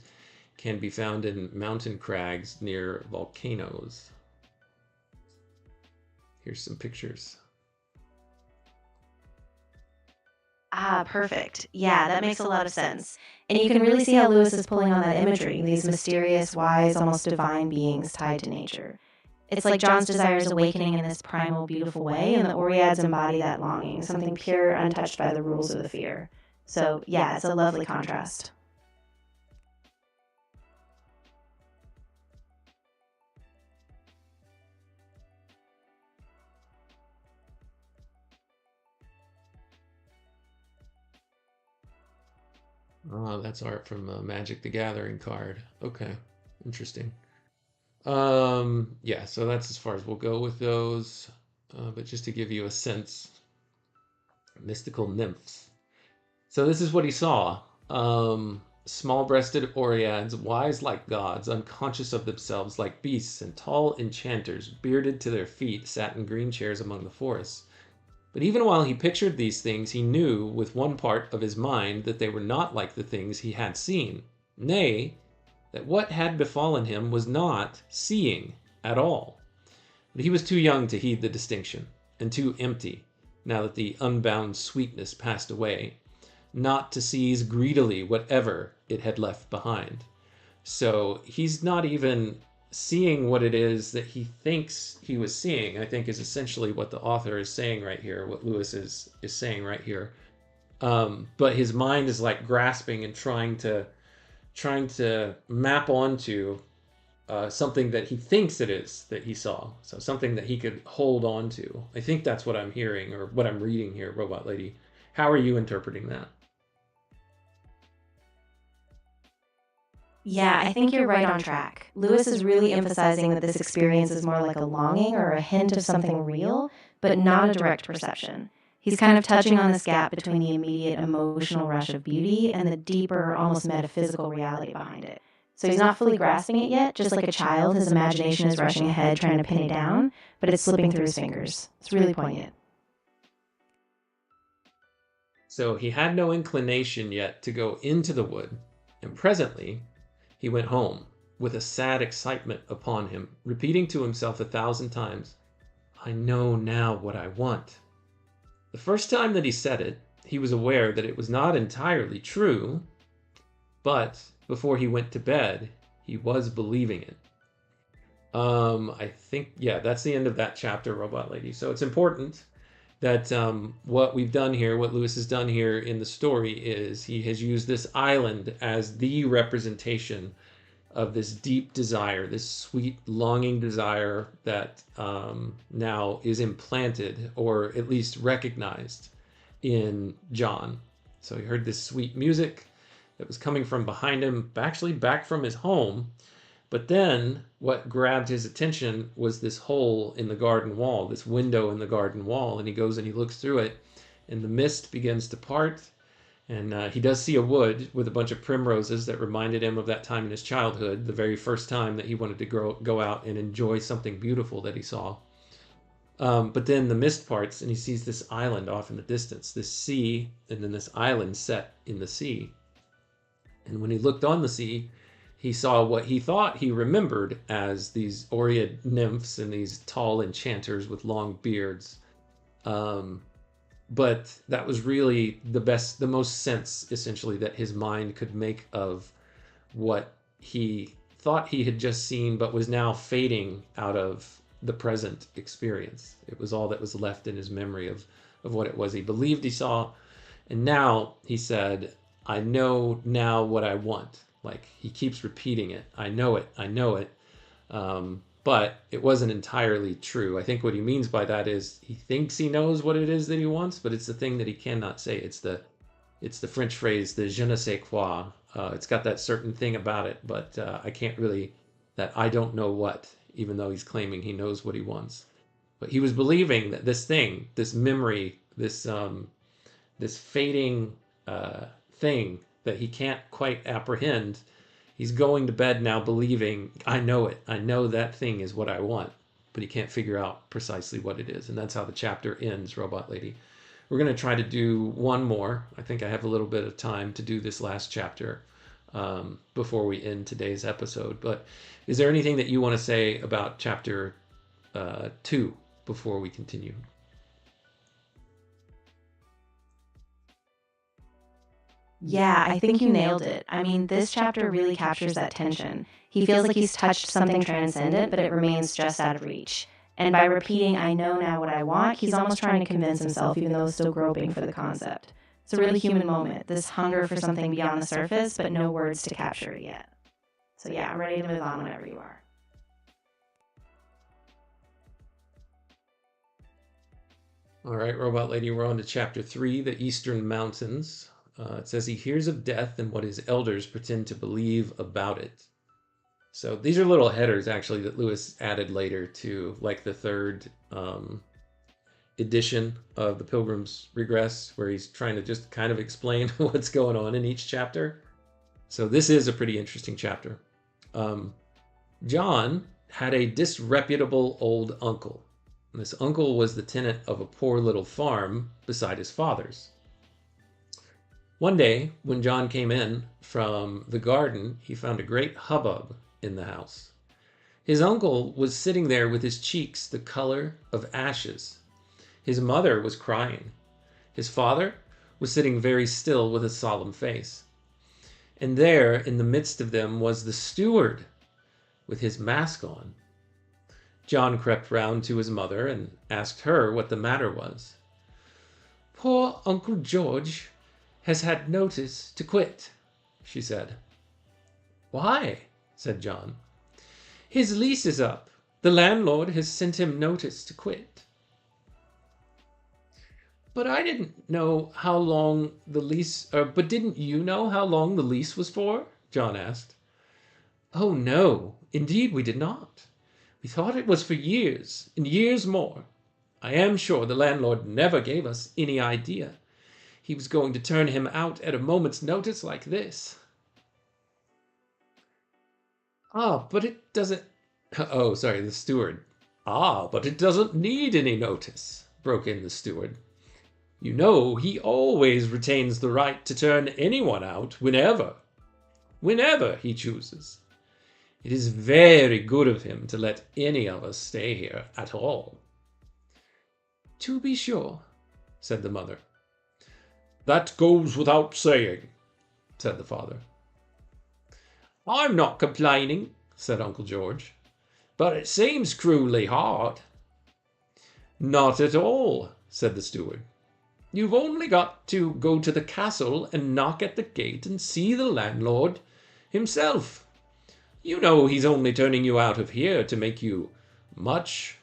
can be found in mountain crags near volcanoes. Here's some pictures. Ah, perfect. Yeah, that makes a lot of sense. And you can really see how Lewis is pulling on that imagery, these mysterious, wise, almost divine beings tied to nature. It's like John's desire is awakening in this primal, beautiful way, and the Oreads embody that longing, something pure, untouched by the rules of the fear. So, yeah, it's a lovely contrast. Oh, that's art from Magic the Gathering card. Okay, interesting. Yeah, so that's as far as we'll go with those. But just to give you a sense, mystical nymphs. So this is what he saw. Small-breasted Oreads, wise like gods, unconscious of themselves like beasts, and tall enchanters, bearded to their feet, sat in green chairs among the forests. But even while he pictured these things, he knew with one part of his mind that they were not like the things he had seen. Nay, that what had befallen him was not seeing at all. But he was too young to heed the distinction, and too empty, now that the unbound sweetness passed away, not to seize greedily whatever it had left behind. So he's not even seeing what it is that he thinks he was seeing, I think, is essentially what the author is saying right here, what Lewis is saying right here. But his mind is like grasping and trying to map onto something that he thinks it is that he saw. So something that he could hold on to. I think that's what I'm hearing or what I'm reading here, Robot Lady. How are you interpreting that? Yeah, I think you're right on track. Lewis is really emphasizing that this experience is more like a longing or a hint of something real, but not a direct perception. He's kind of touching on this gap between the immediate emotional rush of beauty and the deeper, almost metaphysical reality behind it. So he's not fully grasping it yet, just like a child, his imagination is rushing ahead trying to pin it down, but it's slipping through his fingers. It's really poignant. So he had no inclination yet to go into the wood, and presently he went home, with a sad excitement upon him, repeating to himself 1,000 times, "I know now what I want." The first time that he said it, he was aware that it was not entirely true, but before he went to bed, he was believing it. I think, yeah, that's the end of that chapter, Robot Lady. So it's important that what we've done here, what Lewis has done here in the story is he has used this island as the representation of this deep desire, this sweet longing desire that now is implanted or at least recognized in John. So he heard this sweet music that was coming from behind him, actually back from his home. But then what grabbed his attention was this hole in the garden wall, this window in the garden wall. And he goes and he looks through it, and the mist begins to part. And he does see a wood with a bunch of primroses that reminded him of that time in his childhood, the very first time that he wanted to go out and enjoy something beautiful that he saw. But then the mist parts, and he sees this island off in the distance, this sea, and then this island set in the sea. And when he looked on the sea, he saw what he thought he remembered as these Oread nymphs and these tall enchanters with long beards. But that was really the most sense, essentially, that his mind could make of what he thought he had just seen, but was now fading out of the present experience. It was all that was left in his memory of what it was he believed he saw. And now he said, I know now what I want. Like, he keeps repeating it. I know it. I know it. But it wasn't entirely true. I think what he means by that is he thinks he knows what it is that he wants, but it's the thing that he cannot say. It's the French phrase, the je ne sais quoi. It's got that certain thing about it, but I can't really, that I don't know what, even though he's claiming he knows what he wants. But he was believing that this thing, this memory, this fading thing that he can't quite apprehend, he's going to bed now believing, I know it. I know that thing is what I want, but he can't figure out precisely what it is. And that's how the chapter ends, Robot Lady. We're going to try to do one more. I think I have a little bit of time to do this last chapter before we end today's episode. But is there anything that you want to say about chapter 2 before we continue? Yeah, I think you nailed it. I mean, this chapter really captures that tension. He feels like he's touched something transcendent, but it remains just out of reach. And by repeating, I know now what I want, he's almost trying to convince himself, even though he's still groping for the concept. It's a really human moment, this hunger for something beyond the surface, but no words to capture it yet. So yeah, I'm ready to move on whenever you are. All right, Robot Lady, we're on to chapter 3, the Eastern Mountains. It says he hears of death and what his elders pretend to believe about it. So these are little headers, actually, that Lewis added later to, like, the third edition of the Pilgrim's Regress, where he's trying to just kind of explain what's going on in each chapter. So this is a pretty interesting chapter. John had a disreputable old uncle. And this uncle was the tenant of a poor little farm beside his father's. One day, when John came in from the garden, he found a great hubbub in the house. His uncle was sitting there with his cheeks the color of ashes. His mother was crying. His father was sitting very still with a solemn face. And there, in the midst of them, was the steward with his mask on. John crept round to his mother and asked her what the matter was. "Poor Uncle George has had notice to quit," she said. "Why?" said John. "His lease is up. The landlord has sent him notice to quit." "But I didn't know how long the lease, but didn't you know how long the lease was for?" John asked. "Oh, no, indeed we did not. We thought it was for years and years more. I am sure the landlord never gave us any idea he was going to turn him out at a moment's notice like this." "Ah, but it doesn't..." Oh, sorry, the steward. "Ah, but it doesn't need any notice," broke in the steward. "You know he always retains the right to turn anyone out whenever he chooses. It is very good of him to let any of us stay here at all." "To be sure," said the mother. "That goes without saying," said the father. "I'm not complaining," said Uncle George, "but it seems cruelly hard." "Not at all," said the steward. "You've only got to go to the castle and knock at the gate and see the landlord himself. You know he's only turning you out of here to make you much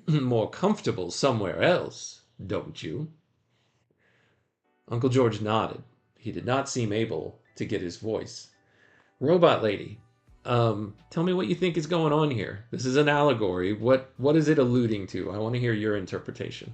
more comfortable somewhere else, don't you?" Uncle George nodded. He did not seem able to get his voice. Robot Lady, tell me what you think is going on here. This is an allegory. What is it alluding to? I want to hear your interpretation.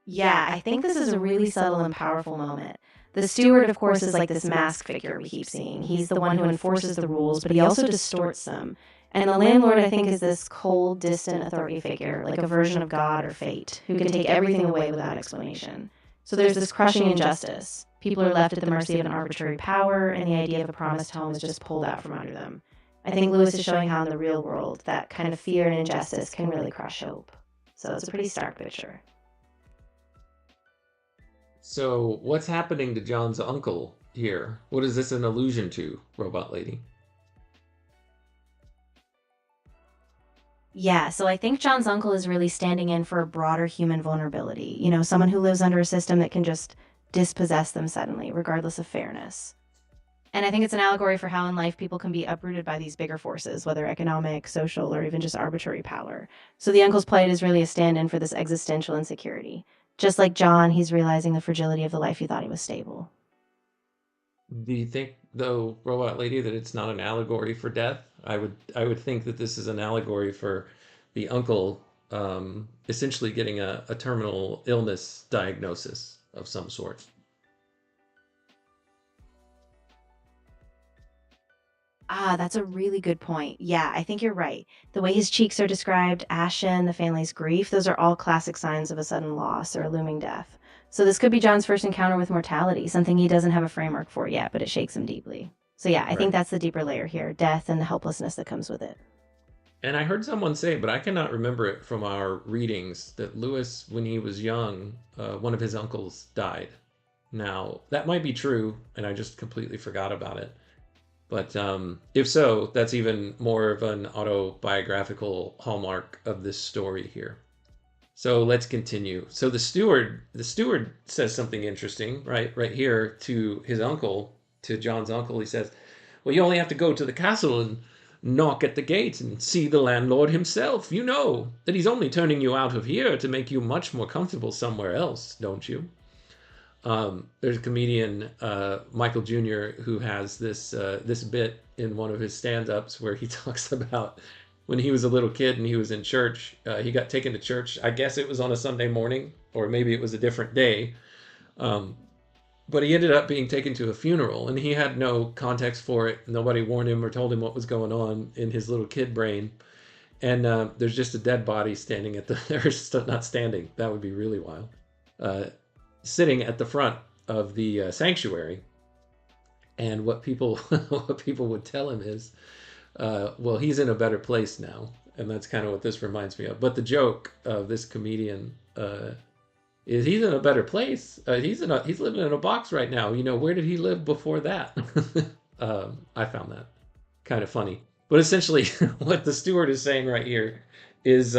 Yeah, I think this is a really subtle and powerful moment. The steward, of course, is like this mask figure we keep seeing. He's the one who enforces the rules, but he also distorts them. And the landlord, I think, is this cold, distant authority figure, like a version of God or fate, who can take everything away without explanation. So there's this crushing injustice. People are left at the mercy of an arbitrary power, and the idea of a promised home is just pulled out from under them. I think Lewis is showing how in the real world, that kind of fear and injustice can really crush hope. So it's a pretty stark picture. So what's happening to John's uncle here? What is this an allusion to, Robot Lady? Yeah, so I think John's uncle is really standing in for a broader human vulnerability. Someone who lives under a system that can just dispossess them suddenly, regardless of fairness. And I think it's an allegory for how in life people can be uprooted by these bigger forces, whether economic, social, or even just arbitrary power. So the uncle's plight is really a stand in for this existential insecurity. Just like John, he's realizing the fragility of the life he thought he was stable. Do you think, though, Robot Lady, that it's not an allegory for death? I would think that this is an allegory for the uncle essentially getting a terminal illness diagnosis of some sort. Ah, that's a really good point. Yeah, I think you're right. The way his cheeks are described, ashen, the family's grief, those are all classic signs of a sudden loss or a looming death. So this could be John's first encounter with mortality, something he doesn't have a framework for yet, but it shakes him deeply. So yeah, I think Right. that's the deeper layer here, death and the helplessness that comes with it. And I heard someone say, but I cannot remember it from our readings, that Lewis, when he was young, one of his uncles died. Now, that might be true, and I just completely forgot about it. But if so, that's even more of an autobiographical hallmark of this story here. So let's continue. So the steward says something interesting, right here to his uncle, to John's uncle. He says, "Well, you only have to go to the castle and knock at the gate and see the landlord himself. You know that he's only turning you out of here to make you much more comfortable somewhere else, don't you?" There's a comedian, Michael Jr., who has this bit in one of his stand-ups where he talks about when he was a little kid and he was in church. He got taken to church. I guess it was on a Sunday morning, or maybe it was a different day. Um, but he ended up being taken to a funeral, and he had no context for it. Nobody warned him or told him what was going on in his little kid brain. And there's just a dead body standing at the, or not standing, that would be really wild, uh, sitting at the front of the sanctuary. And what people what people would tell him is, well, he's in a better place now, and that's kind of what this reminds me of. But the joke of this comedian is he's in a better place. He's living in a box right now. Where did he live before that? I found that kind of funny. But essentially, what the steward is saying right here is,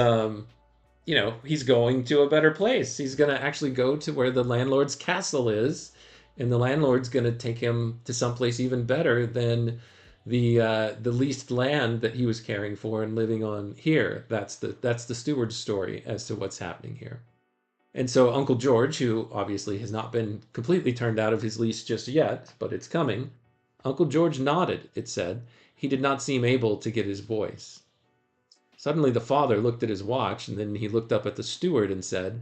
he's going to a better place. He's going to actually go to where the landlord's castle is, and the landlord's going to take him to someplace even better than the leased land that he was caring for and living on here. That's the steward's story as to what's happening here. And so Uncle George, who obviously has not been completely turned out of his lease just yet, but it's coming, Uncle George nodded, it said. He did not seem able to get his voice. Suddenly the father looked at his watch, and then he looked up at the steward and said,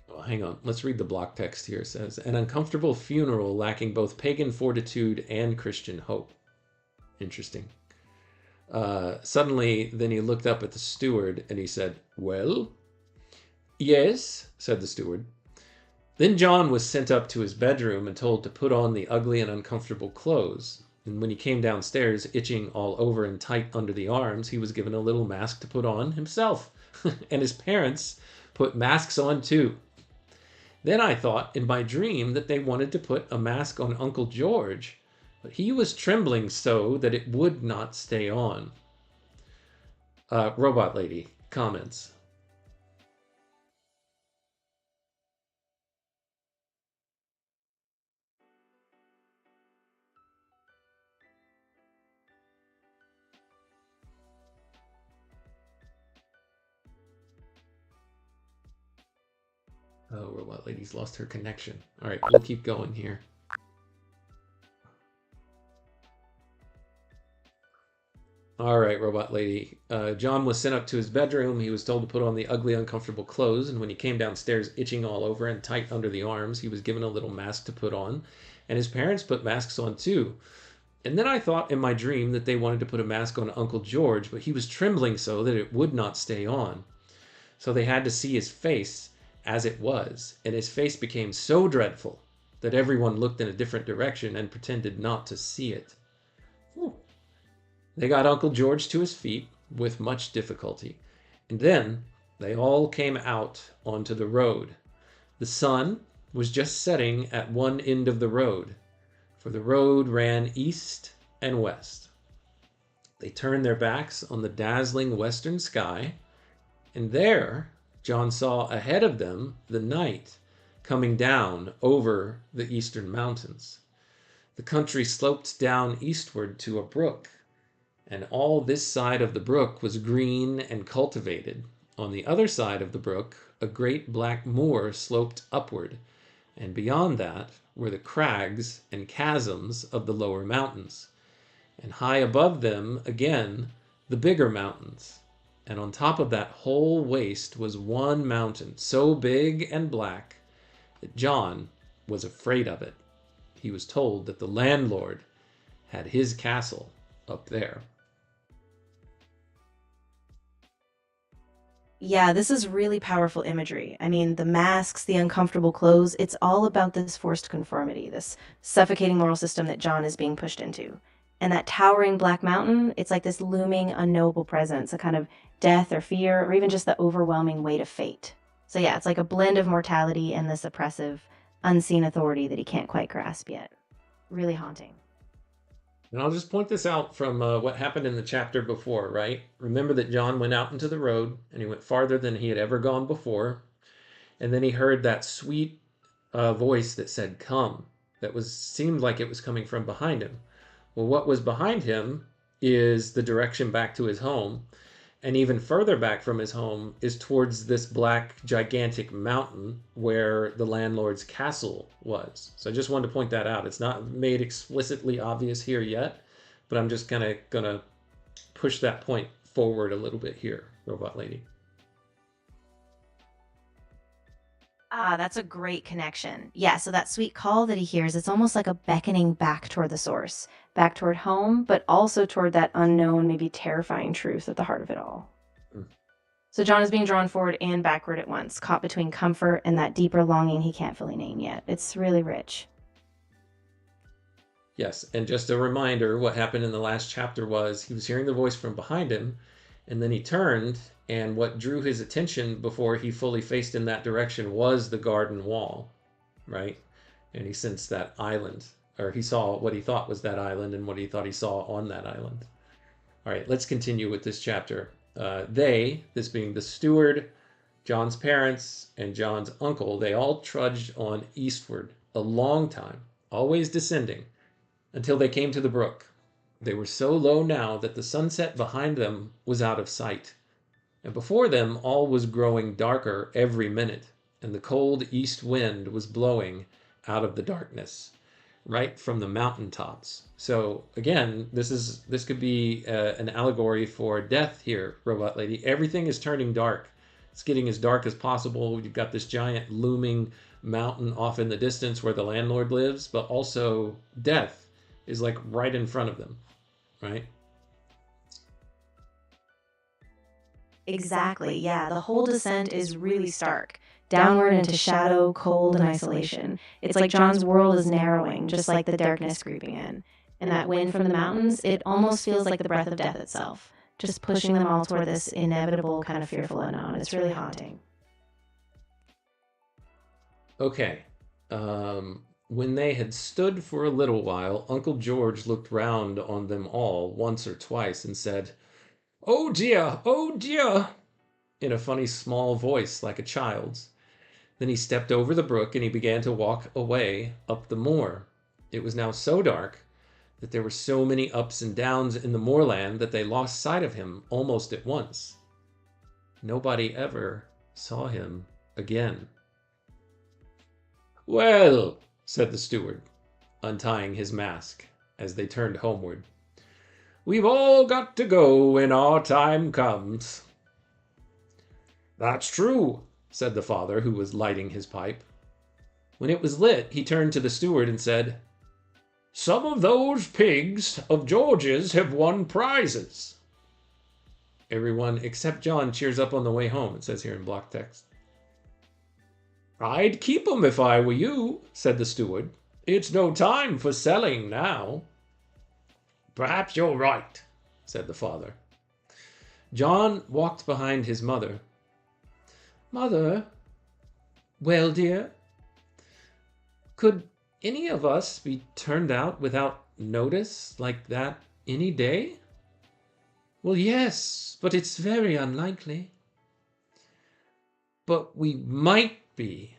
well, hang on, let's read the block text here. It says, "An uncomfortable funeral lacking both pagan fortitude and Christian hope." Interesting. Suddenly, then he looked up at the steward and he said, "Well?" "Yes," said the steward. Then John was sent up to his bedroom and told to put on the ugly and uncomfortable clothes. And when he came downstairs, itching all over and tight under the arms, he was given a little mask to put on himself. And his parents put masks on too. Then I thought in my dream that they wanted to put a mask on Uncle George, but he was trembling so that it would not stay on. Robot Lady, comments? Oh, Robot Lady's lost her connection. All right, we'll keep going here. All right, Robot Lady. John was sent up to his bedroom. He was told to put on the ugly, uncomfortable clothes. And when he came downstairs, itching all over and tight under the arms, he was given a little mask to put on. And his parents put masks on too. And then I thought in my dream that they wanted to put a mask on Uncle George, but he was trembling so that it would not stay on. So they had to see his face as it was, and his face became so dreadful that everyone looked in a different direction and pretended not to see it. Whew. They got Uncle George to his feet with much difficulty, and then they all came out onto the road. The sun was just setting at one end of the road, for the road ran east and west. They turned their backs on the dazzling western sky, and there John saw ahead of them the night coming down over the eastern mountains. The country sloped down eastward to a brook, and all this side of the brook was green and cultivated. On the other side of the brook, a great black moor sloped upward, and beyond that were the crags and chasms of the lower mountains. And high above them, again, the bigger mountains. And on top of that whole waste was one mountain, so big and black that John was afraid of it. He was told that the landlord had his castle up there. Yeah, this is really powerful imagery. I mean, the masks, the uncomfortable clothes, it's all about this forced conformity, this suffocating moral system that John is being pushed into. And that towering black mountain, it's like this looming, unknowable presence, a kind of death or fear, or even just the overwhelming weight of fate. So yeah, it's like a blend of mortality and this oppressive, unseen authority that he can't quite grasp yet. Really haunting. And I'll just point this out from what happened in the chapter before, right? Remember that John went out into the road, and he went farther than he had ever gone before. And then he heard that sweet voice that said, "Come," that seemed like it was coming from behind him. Well, what was behind him is the direction back to his home. And even further back from his home is towards this black, gigantic mountain where the landlord's castle was. So I just wanted to point that out. It's not made explicitly obvious here yet, but I'm just kind of going to push that point forward a little bit here, Robot Lady. Ah, that's a great connection. Yeah, so that sweet call that he hears, it's almost like a beckoning back toward the source, back toward home, but also toward that unknown, maybe terrifying truth at the heart of it all. So John is being drawn forward and backward at once, caught between comfort and that deeper longing he can't fully name yet. It's really rich. Yes, and just a reminder, what happened in the last chapter was he was hearing the voice from behind him, and then he turned, and what drew his attention before he fully faced in that direction was the garden wall, right? And he sensed that island, or he saw what he thought was that island and what he thought he saw on that island. All right, let's continue with this chapter. They, this being the steward, John's parents, and John's uncle, they all trudged on eastward a long time, always descending, until they came to the brook. They were so low now that the sunset behind them was out of sight. And before them all was growing darker every minute, and the cold east wind was blowing out of the darkness, right from the mountaintops. So again, this could be an allegory for death here, Robot Lady. Everything is turning dark. It's getting as dark as possible. You've got this giant looming mountain off in the distance where the landlord lives, but also death is like right in front of them, right? Exactly, yeah. The whole descent is really stark. Downward into shadow, cold, and isolation. It's like John's world is narrowing, just like the darkness creeping in. And that wind from the mountains, it almost feels like the breath of death itself, just pushing them all toward this inevitable kind of fearful unknown. It's really haunting. Okay. When they had stood for a little while, Uncle George looked round on them all once or twice and said, "Oh dear, oh dear," in a funny small voice like a child's. Then he stepped over the brook and he began to walk away up the moor. It was now so dark that there were so many ups and downs in the moorland that they lost sight of him almost at once. Nobody ever saw him again. "Well," said the steward, untying his mask as they turned homeward, "we've all got to go when our time comes." "That's true," said the father, who was lighting his pipe. When it was lit, he turned to the steward and said, "Some of those pigs of George's have won prizes." Everyone except John cheers up on the way home, it says here in block text. "I'd keep 'em if I were you," said the steward. "It's no time for selling now." "Perhaps you're right," said the father. John walked behind his mother. "Mother." "Well, dear?" "Could any of us be turned out without notice like that any day?" Well, yes, but it's very unlikely. But we might be.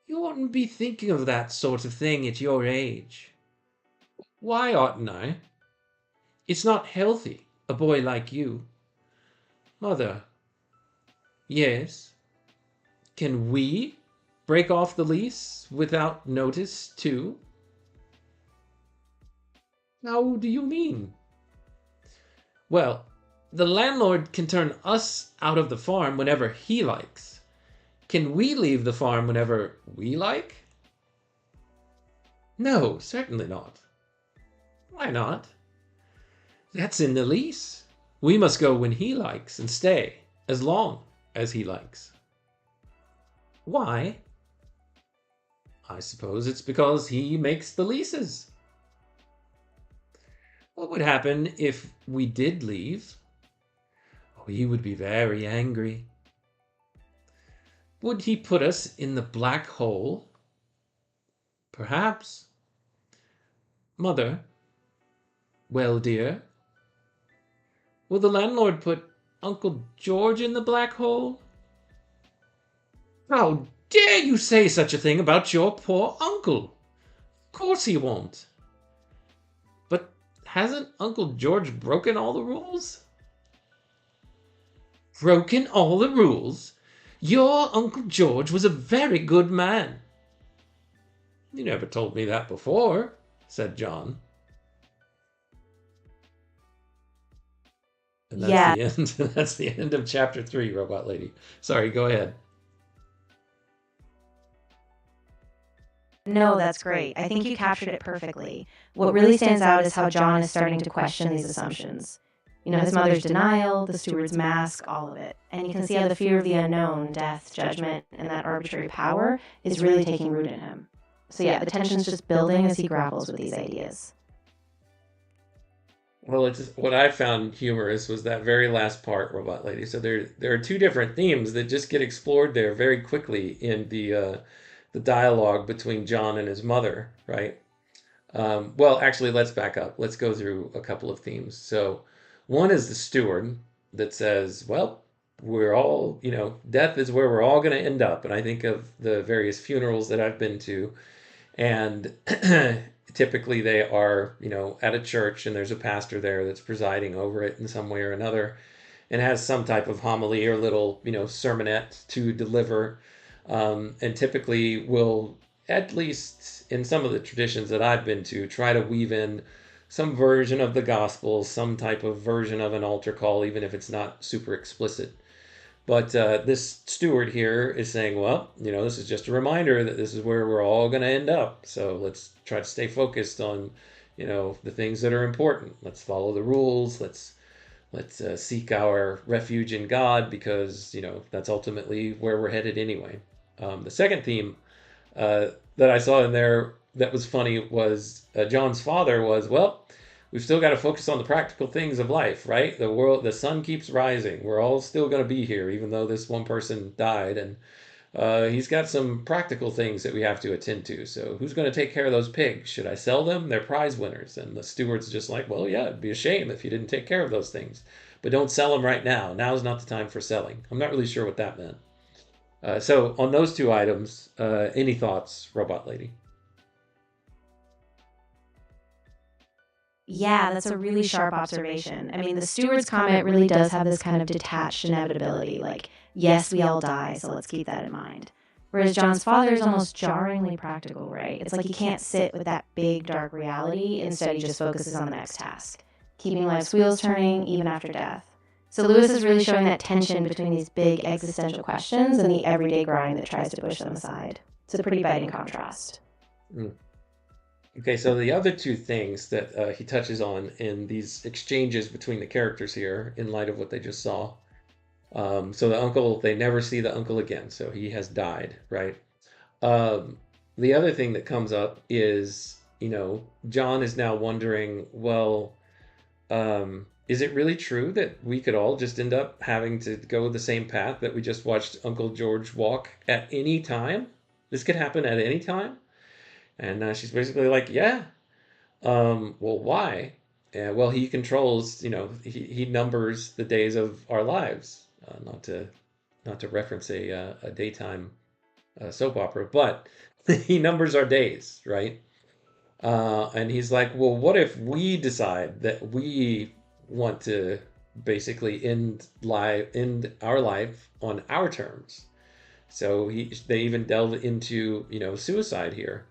You oughtn't be thinking of that sort of thing at your age. Why oughtn't I? It's not healthy, a boy like you. Mother. Yes? Can we break off the lease without notice, too? How do you mean? Well, the landlord can turn us out of the farm whenever he likes. Can we leave the farm whenever we like? No, certainly not. Why not? That's in the lease. We must go when he likes and stay as long as he likes. Why? I suppose it's because he makes the leases. What would happen if we did leave? Oh, he would be very angry. Would he put us in the black hole? Perhaps. Mother. Well, dear. Will the landlord put Uncle George in the black hole? How dare you say such a thing about your poor uncle? Of course he won't. But hasn't Uncle George broken all the rules? Broken all the rules? Your Uncle George was a very good man. You never told me that before, said John. And that's the end. That's the end of chapter 3, Robot Lady. Sorry, go ahead. No, that's great. I think you captured it perfectly. What really stands out is how John is starting to question these assumptions. You know, his mother's denial, the steward's mask, all of it. And you can see how the fear of the unknown, death, judgment, and that arbitrary power is really taking root in him. So yeah, the tension's just building as he grapples with these ideas. Well, it's what I found humorous was that very last part, Robot Lady. So there are two different themes that just get explored there very quickly in the dialogue between John and his mother, right? Well, actually, let's back up. Let's go through a couple of themes. So one is the steward that says, well, we're all, death is where we're all going to end up. And I think of the various funerals that I've been to, and typically they are, at a church, and there's a pastor there that's presiding over it in some way or another, and has some type of homily or little, sermonette to deliver. And typically will, at least in some of the traditions that I've been to, try to weave in some version of the gospel, some type of version of an altar call, even if it's not super explicit. But this steward here is saying, well, this is just a reminder that this is where we're all going to end up. So let's try to stay focused on, the things that are important. Let's follow the rules. Let's seek our refuge in God, because, that's ultimately where we're headed anyway. The second theme that I saw in there that was funny was John's father was, well, we've still got to focus on the practical things of life, right? The sun keeps rising. We're all still going to be here, even though this one person died. And he's got some practical things that we have to attend to. So who's going to take care of those pigs? Should I sell them? They're prize winners. And the steward's just like, well, yeah, it'd be a shame if you didn't take care of those things. But don't sell them right now. Now's not the time for selling. I'm not really sure what that meant. So on those two items, any thoughts, Robot Lady? Yeah, that's a really sharp observation. I mean, the steward's comment really does have this kind of detached inevitability, like, yes, we all die, so let's keep that in mind. Whereas John's father is almost jarringly practical, right? It's like he can't sit with that big, dark reality. Instead, he just focuses on the next task, keeping life's wheels turning even after death. So Lewis is really showing that tension between these big existential questions and the everyday grind that tries to push them aside. It's a pretty biting contrast. Okay, so the other two things that he touches on in these exchanges between the characters here, in light of what they just saw. So the uncle, they never see the uncle again, so he has died, right? The other thing that comes up is, John is now wondering, well, is it really true that we could all just end up having to go the same path that we just watched Uncle George walk at any time? This could happen at any time? And she's basically like, yeah. Well, why? well, he controls, he numbers the days of our lives. Not to reference a daytime soap opera, but he numbers our days, right? And he's like, well, what if we decide that we want to basically end our life on our terms? So they even delve into suicide here,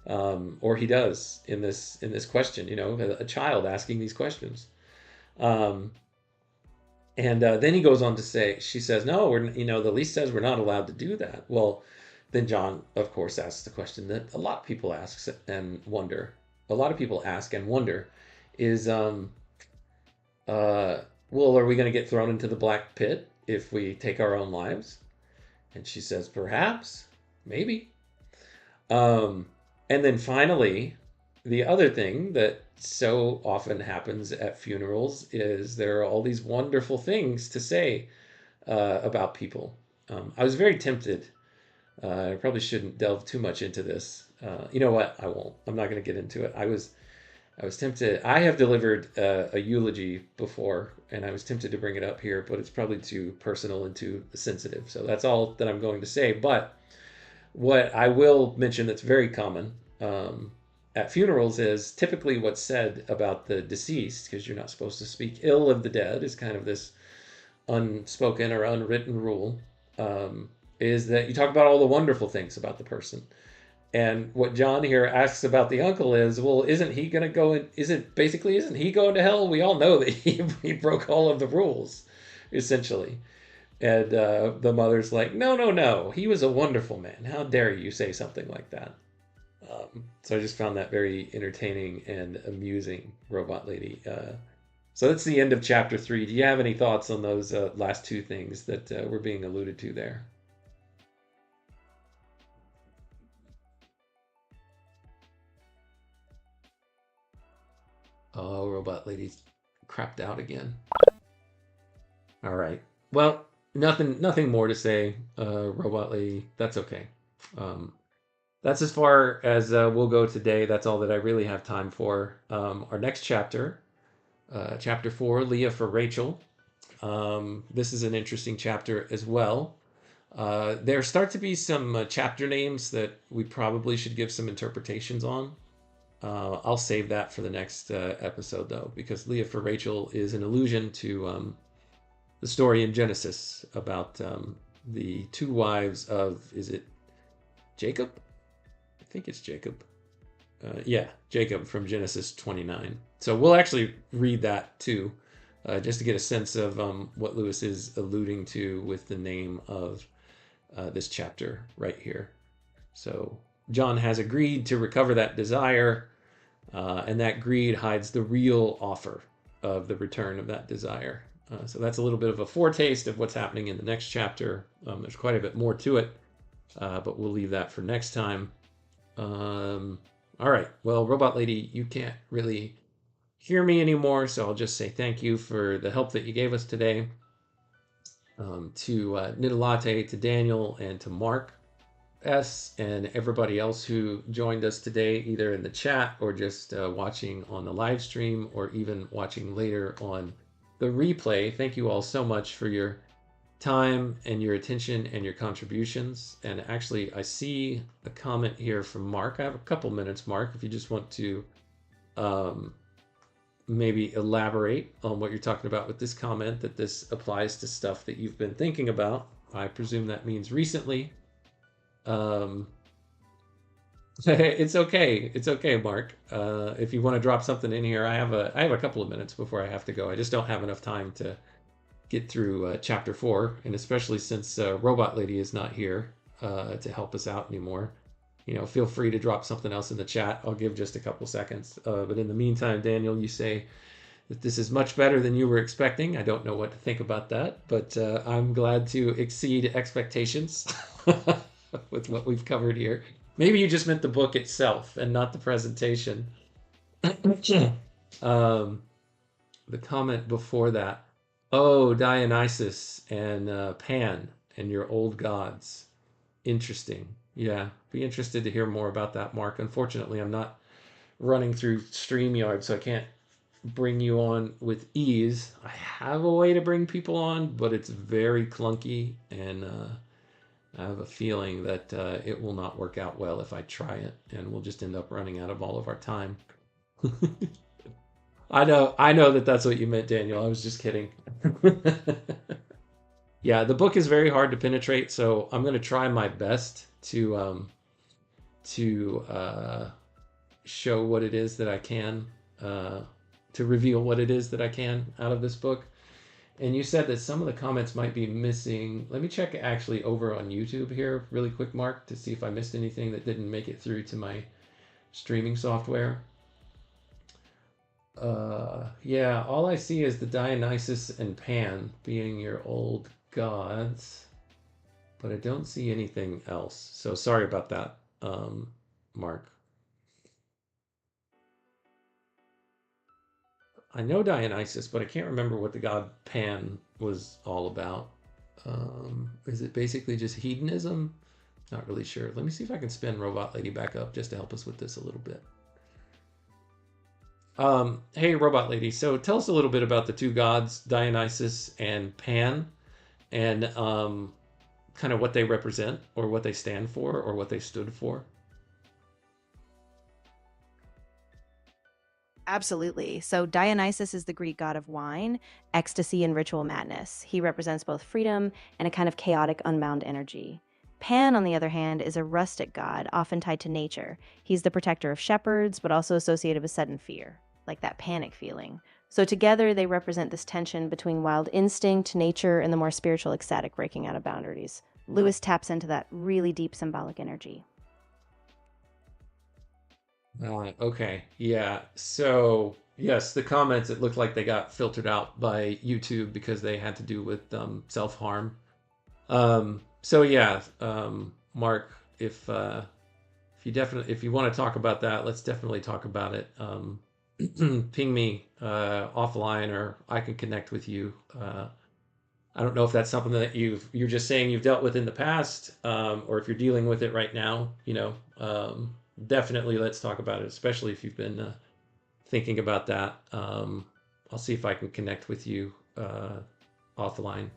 or he does in this question. A child asking these questions, and then he goes on to say, she says, no, the lease says we're not allowed to do that. Well, then John, of course, asks the question that a lot of people ask and wonder. A lot of people ask and wonder is, well, are we going to get thrown into the black pit if we take our own lives? And she says, perhaps, maybe. And then finally, the other thing that so often happens at funerals is there are all these wonderful things to say about people. I was very tempted. I probably shouldn't delve too much into this. You know what? I won't. I'm not going to get into it. I was tempted. I have delivered a eulogy before, and I was tempted to bring it up here, but it's probably too personal and too sensitive. So that's all that I'm going to say. But what I will mention that's very common at funerals is typically what's said about the deceased, because you're not supposed to speak ill of the dead, is kind of this unspoken or unwritten rule, is that you talk about all the wonderful things about the person. And what John here asks about the uncle is, well, isn't he going to go in? Isn't he going to hell? We all know that he broke all of the rules, essentially. And the mother's like, no, he was a wonderful man. How dare you say something like that? So I just found that very entertaining and amusing, Robot Lady. So that's the end of chapter 3. Do you have any thoughts on those last two things that were being alluded to there? Oh, Robot Lady's crapped out again. All right. Well, nothing more to say, Robot Lady. That's okay. That's as far as we'll go today. That's all that I really have time for. Our next chapter, chapter 4, Leah for Rachel. This is an interesting chapter as well. There start to be some chapter names that we probably should give some interpretations on. I'll save that for the next episode, though, because Leah for Rachel is an allusion to the story in Genesis about the two wives of, is it Jacob? I think it's Jacob. Yeah, Jacob from Genesis 29. So we'll actually read that too, just to get a sense of what Lewis is alluding to with the name of this chapter right here. So John has agreed to recover that desire, and that greed hides the real offer of the return of that desire. So that's a little bit of a foretaste of what's happening in the next chapter. There's quite a bit more to it, but we'll leave that for next time. All right. Well, Robot Lady, you can't really hear me anymore, so I'll just say thank you for the help that you gave us today. To Nidalate, to Daniel, and to Mark S, and everybody else who joined us today, either in the chat or just watching on the live stream, or even watching later on the replay. Thank you all so much for your time and your attention and your contributions. And actually, I see a comment here from Mark. I have a couple minutes, Mark, if you just want to maybe elaborate on what you're talking about with this comment, that this applies to stuff that you've been thinking about. I presume that means recently. It's okay, Mark. If you want to drop something in here, I have a couple of minutes before I have to go. I just don't have enough time to get through chapter 4, and especially since Robot Lady is not here to help us out anymore. Feel free to drop something else in the chat. I'll give just a couple seconds. But in the meantime, Daniel, you say that this is much better than you were expecting. I don't know what to think about that, but I'm glad to exceed expectations with what we've covered here. Maybe you just meant the book itself and not the presentation. The comment before that. Oh, Dionysus and Pan and your old gods. Interesting. Yeah, be interested to hear more about that, Mark. Unfortunately, I'm not running through StreamYard, so I can't bring you on with ease. I have a way to bring people on, but it's very clunky, and I have a feeling that it will not work out well if I try it, and we'll just end up running out of all of our time. I know that that's what you meant, Daniel. I was just kidding. Yeah, the book is very hard to penetrate, so I'm going to try my best to show what it is that I can, to reveal what it is that I can out of this book. And you said that some of the comments might be missing. Let me check actually over on YouTube here really quick, Mark, to see if I missed anything that didn't make it through to my streaming software. Yeah, all I see is the Dionysus and Pan being your old gods, but I don't see anything else. So sorry about that, Mark. I know Dionysus, but I can't remember what the god Pan was all about. Is it basically just hedonism? Not really sure. Let me see if I can spin Robot Lady back up just to help us with this a little bit. Hey, Robot Lady. So tell us a little bit about the two gods, Dionysus and Pan, and kind of what they represent, or what they stand for, or what they stood for. Absolutely. So Dionysus is the Greek god of wine, ecstasy, and ritual madness. He represents both freedom and a kind of chaotic, unbound energy. Pan, on the other hand, is a rustic god, often tied to nature. He's the protector of shepherds, but also associated with sudden fear, like that panic feeling. So together, they represent this tension between wild instinct, nature, and the more spiritual, ecstatic breaking out of boundaries. Lewis taps into that really deep symbolic energy. Okay, yeah. So yes, the comments, it looked like they got filtered out by YouTube because they had to do with self-harm. So yeah, Mark, if you want to talk about that, let's definitely talk about it. Ping me offline, or I can connect with you. I don't know if that's something that you're just saying you've dealt with in the past, or if you're dealing with it right now. Definitely let's talk about it, especially if you've been thinking about that. I'll see if I can connect with you offline.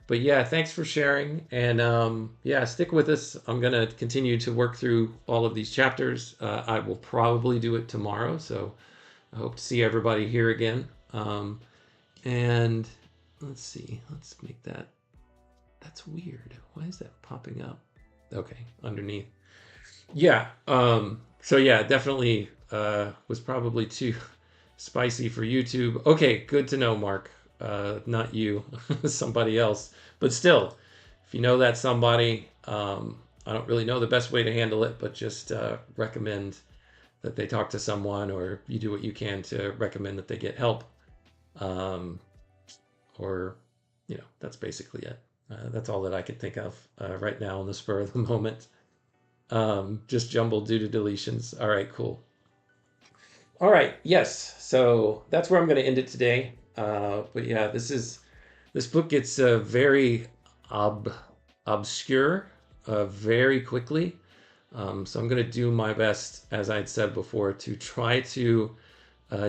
But yeah, thanks for sharing. And yeah, stick with us. I'm going to continue to work through all of these chapters. I will probably do it tomorrow. So I hope to see everybody here again. And let's see, let's make that. That's weird. Why is that popping up? Okay, underneath. Yeah. So yeah, definitely was probably too spicy for YouTube. Okay, good to know, Mark. Not you, somebody else. But still, if you know that somebody, I don't really know the best way to handle it, but just recommend that they talk to someone, or you do what you can to recommend that they get help. Or, that's basically it. That's all that I can think of right now on the spur of the moment. Just jumbled due to deletions. All right, cool. All right, yes. So that's where I'm going to end it today. But yeah, this book gets very obscure very quickly. So I'm going to do my best, as I'd said before, to try to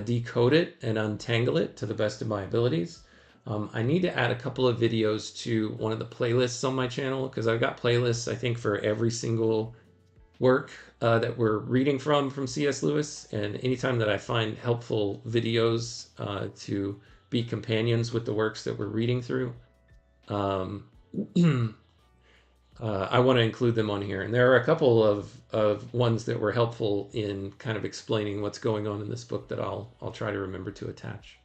decode it and untangle it to the best of my abilities. I need to add a couple of videos to one of the playlists on my channel, because I've got playlists, I think, for every single work that we're reading from C.S. Lewis. And anytime that I find helpful videos to be companions with the works that we're reading through, I want to include them on here. And there are a couple of ones that were helpful in kind of explaining what's going on in this book that I'll try to remember to attach.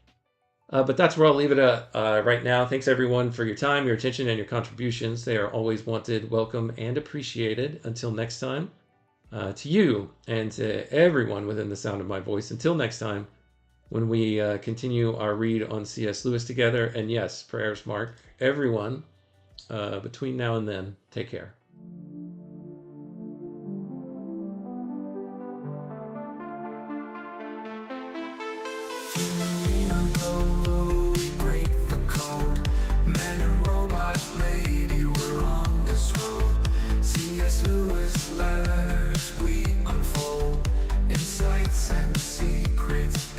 But that's where I'll leave it right now. Thanks everyone for your time, your attention, and your contributions. They are always wanted, welcome, and appreciated. Until next time, to you and to everyone within the sound of my voice. Until next time, when we continue our read on C.S. Lewis together. And yes, prayers, Mark. Everyone, between now and then, take care. Letters we unfold, insights and secrets.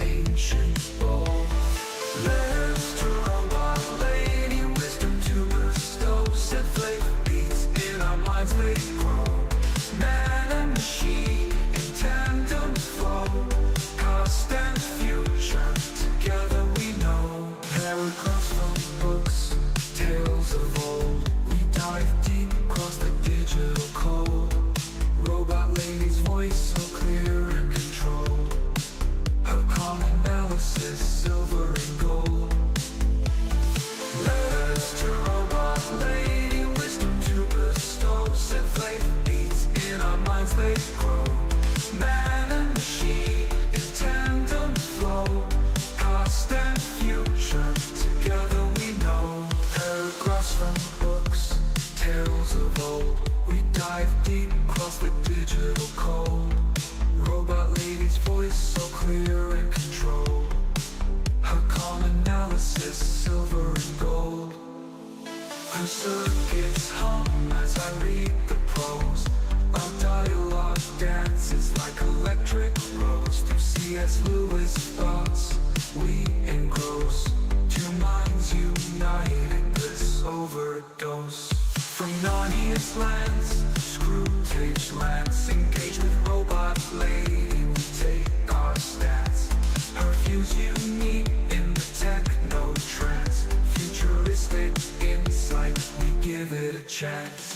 Her circuits hum as I read the prose. Our dialogue dances like electric rose. Through C.S. Lewis thoughts we engross. Two minds united, bliss overdose. From Narnia's lands, Screwtape lands, engage with robot lady, we take our stance. Her views unique in the techno trance. Futuristic insight, we give it a chance.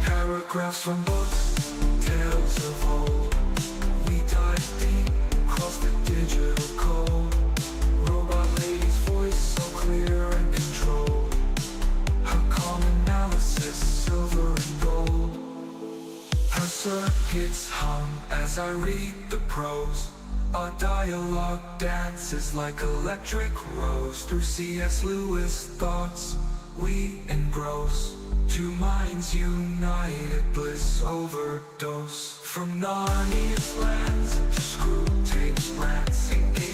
Paragraphs from books, tales of old. We dive deep, cross the digital code. Robot lady's voice so clear and controlled. Her calm analysis, silver and gold. Her circuits hum as I read the prose. Our dialogue dances like electric rose. Through C.S. Lewis thoughts we engross. Two minds united, bliss overdose. From Narnia's lands to Screwtape's lands, engage